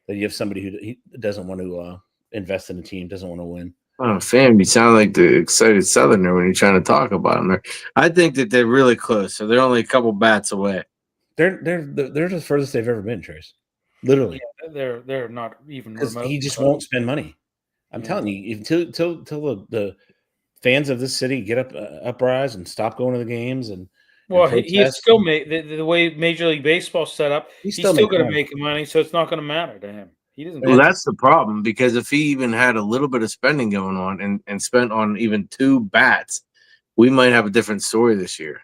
[SPEAKER 2] that you have somebody who doesn't want to invest in a team, doesn't want to win.
[SPEAKER 3] Oh, fan, you sound like the excited Southerner when you're trying to talk about them. I think that they're really close, so they're only a couple bats away.
[SPEAKER 2] They're the furthest they've ever been, Trace. Literally,
[SPEAKER 1] they're not even remote.
[SPEAKER 2] He just won't spend money. I'm telling you, until the fans of this city get uprise and stop going to the games and
[SPEAKER 1] he's still the way Major League Baseball's set up. He's still going to make money, so it's not going to matter to him. He doesn't.
[SPEAKER 3] Well, that's the problem, because if he even had a little bit of spending going on and spent on even 2 bats, we might have a different story this year.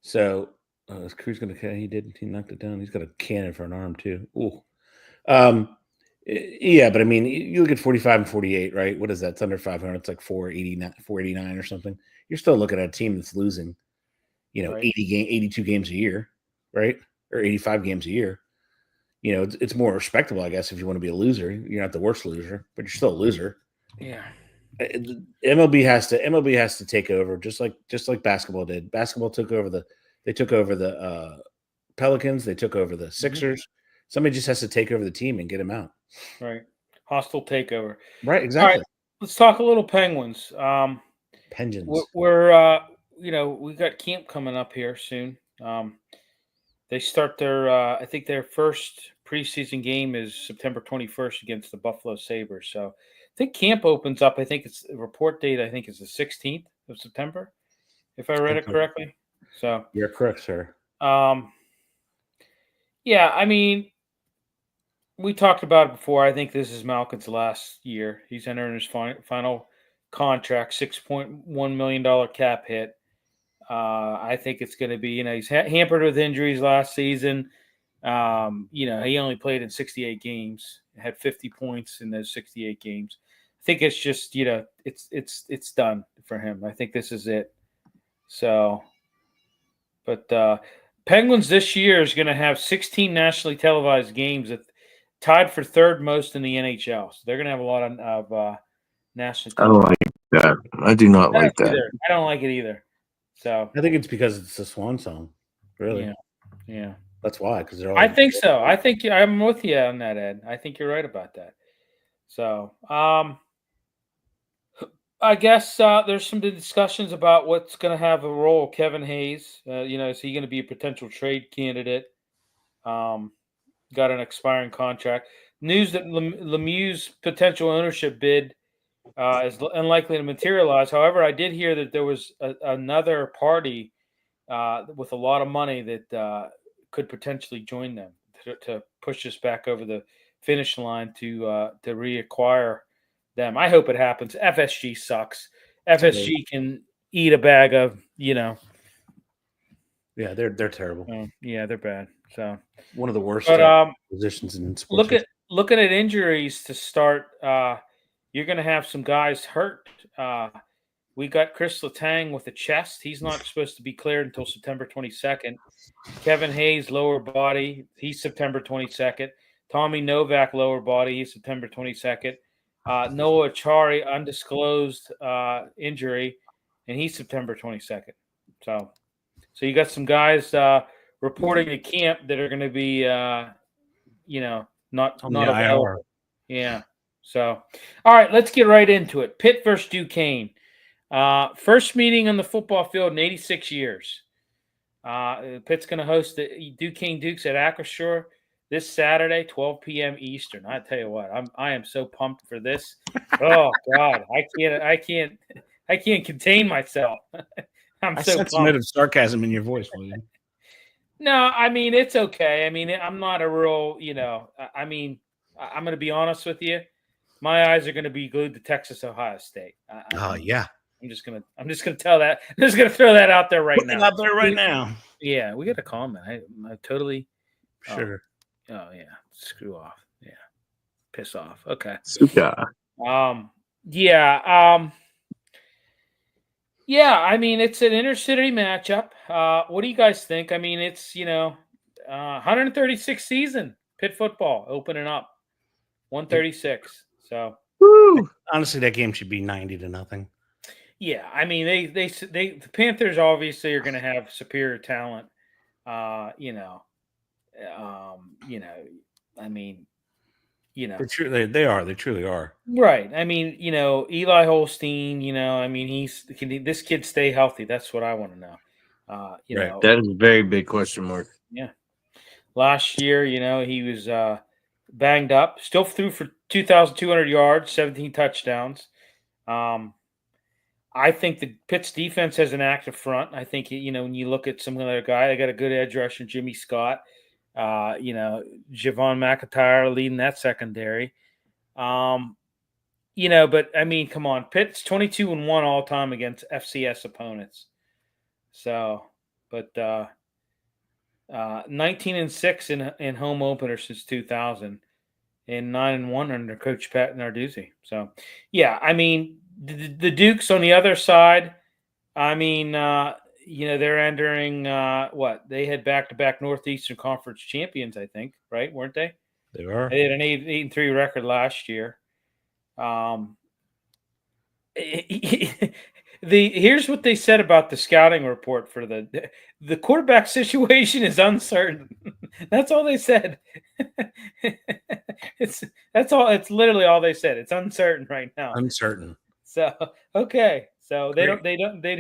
[SPEAKER 2] So, is Cruz going to? He knocked it down. He's got a cannon for an arm too. Ooh. Yeah, but I mean, you look at 45 and 48, right? What is that? It's under 500. It's like 489 or something. You're still looking at a team that's losing, 82 games a year, right? Or 85 games a year. It's more respectable, I guess, if you want to be a loser. You're not the worst loser, but you're still a loser.
[SPEAKER 1] Yeah.
[SPEAKER 2] MLB has to take over, just like basketball did. Basketball took over the Pelicans. They took over the Sixers. Mm-hmm. Somebody just has to take over the team and get them out.
[SPEAKER 1] Right. Hostile takeover.
[SPEAKER 2] Right. Exactly.
[SPEAKER 1] All right, let's talk a little Penguins.
[SPEAKER 2] Penguins.
[SPEAKER 1] We're we got camp coming up here soon. They start their I think their first preseason game is September 21st against the Buffalo Sabres. So I think camp opens up. I think it's report date. I think is the 16th of September, if I read it correctly. So
[SPEAKER 2] you're correct, sir.
[SPEAKER 1] Yeah, I mean, we talked about it before. I think this is Malkin's last year. He's entering his final contract, $6.1 million cap hit. I think it's going to be, he's hampered with injuries last season. He only played in 68 games, had 50 points in those 68 games. I think it's just, it's done for him. I think this is it. So, but Penguins this year is going to have 16 nationally televised games, tied for third most in the NHL. So they're going to have a lot of national.
[SPEAKER 3] I don't like that. I do not like that.
[SPEAKER 1] I don't like it either. So
[SPEAKER 2] I think it's because it's a swan song, really.
[SPEAKER 1] Yeah.
[SPEAKER 2] That's why. Because they're all.
[SPEAKER 1] I think so. I think I'm with you on that, Ed. I think you're right about that. So, I guess there's some discussions about what's going to have a role. Kevin Hayes, is he going to be a potential trade candidate? Got an expiring contract. News that Lemieux's potential ownership bid is unlikely to materialize. However, I did hear that there was another party with a lot of money that could potentially join them to push us back over the finish line to reacquire them. I hope it happens. FSG sucks. FSG can eat a bag of,
[SPEAKER 2] Yeah, they're terrible.
[SPEAKER 1] Yeah, they're bad. So
[SPEAKER 2] one of the worst positions in sports.
[SPEAKER 1] Looking at injuries to start. You're going to have some guys hurt. We got Chris Letang with a chest. He's not supposed to be cleared until September 22nd. Kevin Hayes, lower body. He's September 22nd. Tommy Novak, lower body. He's September 22nd. Noah Achari, undisclosed injury, and he's September 22nd. So you got some guys reporting to camp that are going to be not
[SPEAKER 2] On the
[SPEAKER 1] available.
[SPEAKER 2] IR.
[SPEAKER 1] Yeah. So, all right, let's get right into it. Pitt versus Duquesne. First meeting on the football field in 86 years. Pitt's going to host the Duquesne Dukes at Acrisure this Saturday, 12 p.m. Eastern. I tell you what, I am so pumped for this. Oh God, I can't contain myself. I'm
[SPEAKER 2] I
[SPEAKER 1] so
[SPEAKER 2] sense a
[SPEAKER 1] pumped.
[SPEAKER 2] bit of sarcasm in your voice, William.
[SPEAKER 1] No, I mean it's okay. I mean I'm not a real, I mean I'm going to be honest with you. My eyes are going to be glued to Texas, Ohio State.
[SPEAKER 2] Yeah.
[SPEAKER 1] I'm just gonna tell that. I'm just gonna throw that out there right
[SPEAKER 2] Put it
[SPEAKER 1] now.
[SPEAKER 2] out there right now.
[SPEAKER 1] Yeah, we got a comment. I totally.
[SPEAKER 2] Sugar.
[SPEAKER 1] Oh yeah, screw off. Yeah, piss off. Okay.
[SPEAKER 3] Super.
[SPEAKER 1] Yeah. Yeah. I mean, it's an intercity matchup. What do you guys think? I mean, it's 136th season Pitt football opening up, 136. So.
[SPEAKER 3] Woo.
[SPEAKER 2] Honestly, that game should be 90-0.
[SPEAKER 1] Yeah, I mean the Panthers obviously are going to have superior talent. I mean,
[SPEAKER 2] They are. They truly are.
[SPEAKER 1] right. I mean, Eli Holstein. I mean, can this kid stay healthy? That's what I want to know.
[SPEAKER 2] Right.
[SPEAKER 3] That is a very big question mark.
[SPEAKER 1] Yeah. Last year, he was banged up. Still threw for 2,200 yards, 17 touchdowns. I think the Pitt's defense has an active front. I think, when you look at some other guy, they got a good edge rusher, Jimmy Scott, Javon McIntyre leading that secondary. But I mean, come on, Pitt's 22-1 all time against FCS opponents. So, but 19-6 in home opener since 2000, and 9-1 under Coach Pat Narduzzi. So, yeah, I mean, the Dukes on the other side, I mean, they're entering what? They had back-to-back Northeastern Conference champions, I think, right? Weren't they?
[SPEAKER 2] They are.
[SPEAKER 1] They had an 8-3 record last year. Here's what they said about the scouting report for the quarterback situation is uncertain. That's all they said. It's literally all they said. It's uncertain right now.
[SPEAKER 2] Uncertain.
[SPEAKER 1] So okay. So they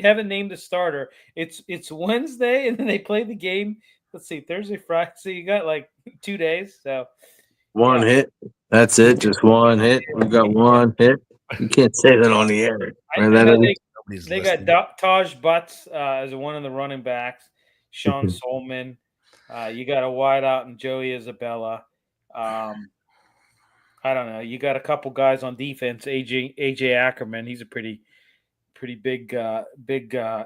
[SPEAKER 1] haven't named a starter. It's Wednesday and then they play the game. Let's see, Thursday, Friday. So you got like 2 days. So
[SPEAKER 3] One hit. That's it. Just one hit. We got one hit. You can't say that on the air.
[SPEAKER 1] I know they got Taj Butts as one of the running backs. Sean Solman. You got a wideout and Joey Isabella. I don't know. You got a couple guys on defense. AJ Ackerman. He's a pretty big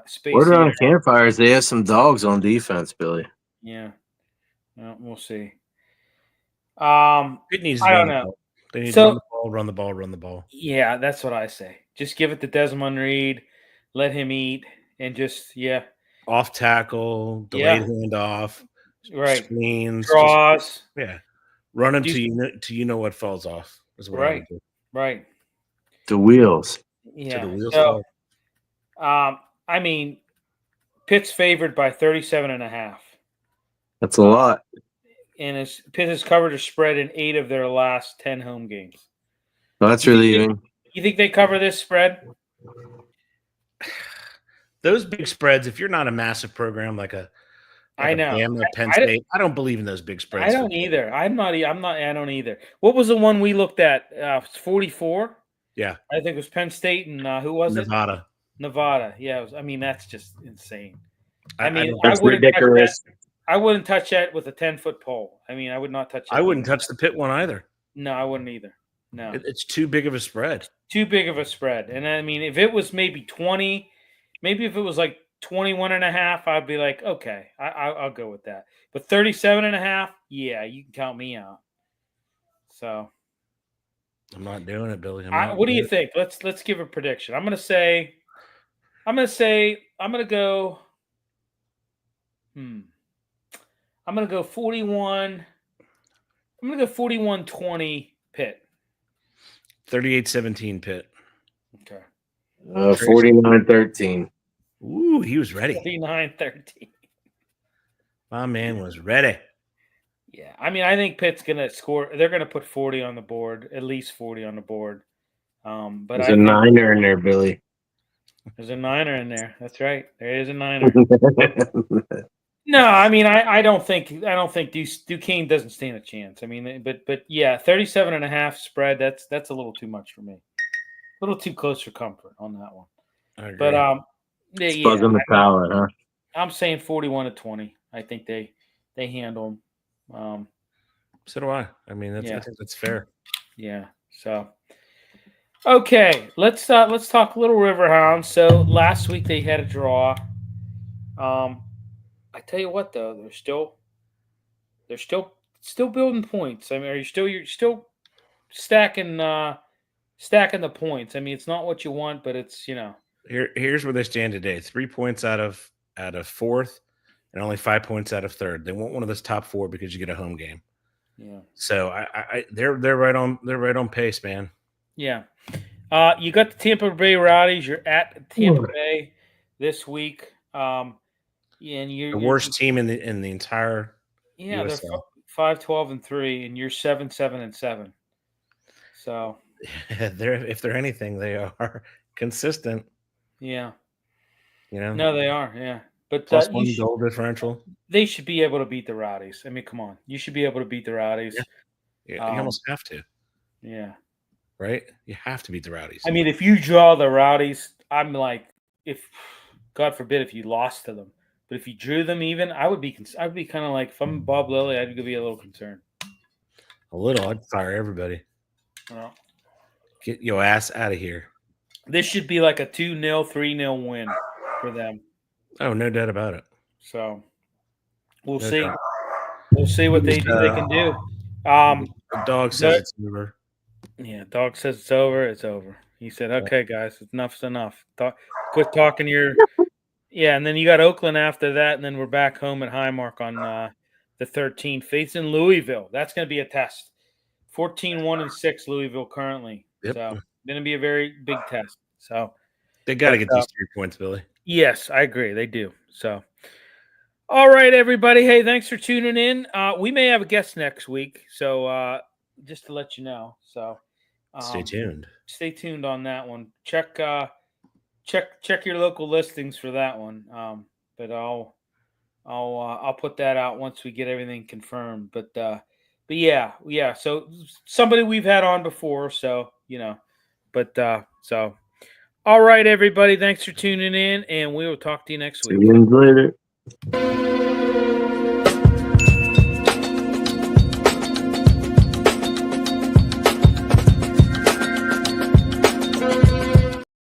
[SPEAKER 1] space.
[SPEAKER 3] Order on Campfires. They have some dogs on defense, Billy.
[SPEAKER 1] Yeah. Well, we'll see.
[SPEAKER 2] It needs.
[SPEAKER 1] I don't know.
[SPEAKER 2] They need to run the ball.
[SPEAKER 1] Yeah, that's what I say. Just give it to Desmond Reed, let him eat, and just
[SPEAKER 2] off tackle, delayed handoff,
[SPEAKER 1] right,
[SPEAKER 2] screens,
[SPEAKER 1] draws,
[SPEAKER 2] run him to you know what falls off. Is what I would do.
[SPEAKER 1] Right.
[SPEAKER 3] The wheels.
[SPEAKER 1] Yeah.
[SPEAKER 2] The wheels
[SPEAKER 1] so, I mean, Pitt's favored by 37.5.
[SPEAKER 3] That's a lot.
[SPEAKER 1] And Pitt has covered a spread in 8 of their last 10 home games.
[SPEAKER 3] Well, that's relieving.
[SPEAKER 1] You think they cover this spread?
[SPEAKER 2] Those big spreads, if you're not a massive program like
[SPEAKER 1] I know.
[SPEAKER 2] Bama, Penn State, I don't believe in those big spreads.
[SPEAKER 1] I don't either. I don't either. What was the one we looked at? 44?
[SPEAKER 2] Yeah.
[SPEAKER 1] I think it was Penn State and who was
[SPEAKER 2] Nevada.
[SPEAKER 1] it? Nevada. Yeah. That's just insane.
[SPEAKER 3] That's ridiculous.
[SPEAKER 1] I wouldn't touch that with a 10-foot pole. I mean, I would not touch that.
[SPEAKER 2] I wouldn't touch the Pitt one either.
[SPEAKER 1] No, I wouldn't either. No.
[SPEAKER 2] It's too big of a spread.
[SPEAKER 1] Too big of a spread. And I mean, if it was maybe 20, maybe if it was like 21.5, I'd be like, okay, I'll go with that. But 37.5, yeah, you can count me out. So
[SPEAKER 2] I'm not doing it, Billy.
[SPEAKER 1] What do you think? Let's give a prediction. I'm gonna go. I'm gonna go 41. I'm gonna go 41-20 Pitt.
[SPEAKER 2] 38-17 Pitt.
[SPEAKER 1] Okay.
[SPEAKER 3] 49-13.
[SPEAKER 2] Ooh, he was ready.
[SPEAKER 1] 49-13.
[SPEAKER 2] My man was ready.
[SPEAKER 1] Yeah, I mean, I think Pitt's gonna score. They're gonna put 40 on the board, at least 40 on the board. But
[SPEAKER 3] There's
[SPEAKER 1] I
[SPEAKER 3] a
[SPEAKER 1] think
[SPEAKER 3] Niner in there, Billy.
[SPEAKER 1] there's a Niner in there. That's right. There is a Niner. No, I mean, I don't think Duquesne doesn't stand a chance. I mean, but yeah, 37.5 spread. That's a little too much for me. A little too close for comfort on that one.
[SPEAKER 2] I agree.
[SPEAKER 1] But
[SPEAKER 3] It's
[SPEAKER 1] yeah,
[SPEAKER 3] buzzing the palate, huh?
[SPEAKER 1] I'm saying 41-20. I think they handle them.
[SPEAKER 2] So do I. I mean, I think that's fair.
[SPEAKER 1] Yeah. So okay, let's talk Little Riverhounds. So last week they had a draw. I tell you what though, they're still building points. I mean, you're still stacking the points. I mean, it's not what you want, but it's
[SPEAKER 2] Here's where they stand today: 3 points out of fourth, and only 5 points out of third. They want one of those top 4 because you get a home game.
[SPEAKER 1] Yeah.
[SPEAKER 2] So they're right on pace, man.
[SPEAKER 1] Yeah. You got the Tampa Bay Rowdies. You're at Tampa Bay this week. And you're
[SPEAKER 2] The worst team in the entire
[SPEAKER 1] USL.
[SPEAKER 2] They're
[SPEAKER 1] 5-12-3, and you're 7-7-7. So
[SPEAKER 2] if they're anything, they are consistent.
[SPEAKER 1] Yeah.
[SPEAKER 2] No,
[SPEAKER 1] they are. Yeah. But
[SPEAKER 2] plus one goal differential.
[SPEAKER 1] They should be able to beat the Rowdies. I mean, come on. You should be able to beat the Rowdies.
[SPEAKER 2] Yeah. You almost have to.
[SPEAKER 1] Yeah.
[SPEAKER 2] Right? You have to beat the Rowdies.
[SPEAKER 1] I mean, if you draw the Rowdies, I'm like, if God forbid if you lost to them, but if you drew them even, I would be kind of like, if I'm Bob Lilly, I'd be a little concerned.
[SPEAKER 2] A little. I'd fire everybody.
[SPEAKER 1] Well,
[SPEAKER 2] get your ass out of here.
[SPEAKER 1] This should be like a 2-0, 3-0 win for them.
[SPEAKER 2] Oh, no doubt about it.
[SPEAKER 1] So we'll see. We'll see what they can do.
[SPEAKER 2] The dog says it's over.
[SPEAKER 1] Yeah, dog says it's over. It's over. He said, "Okay, guys, enough's enough. Quit talking your." Yeah, and then you got Oakland after that, and then we're back home at Highmark on the 13th. Facing Louisville. That's going to be a test. 14-1-6 Louisville currently.
[SPEAKER 2] Yep.
[SPEAKER 1] So going to be a very big test. So
[SPEAKER 2] they got to get these 3 points, Billy.
[SPEAKER 1] Yes, I agree. They do. So, all right, everybody. Hey, thanks for tuning in. We may have a guest next week, so just to let you know. So,
[SPEAKER 2] stay tuned.
[SPEAKER 1] Stay tuned on that one. Check your local listings for that one. But I'll put that out once we get everything confirmed. But yeah. So somebody we've had on before. So so. All right, everybody. Thanks for tuning in, and we will talk to you next week.
[SPEAKER 3] See you later.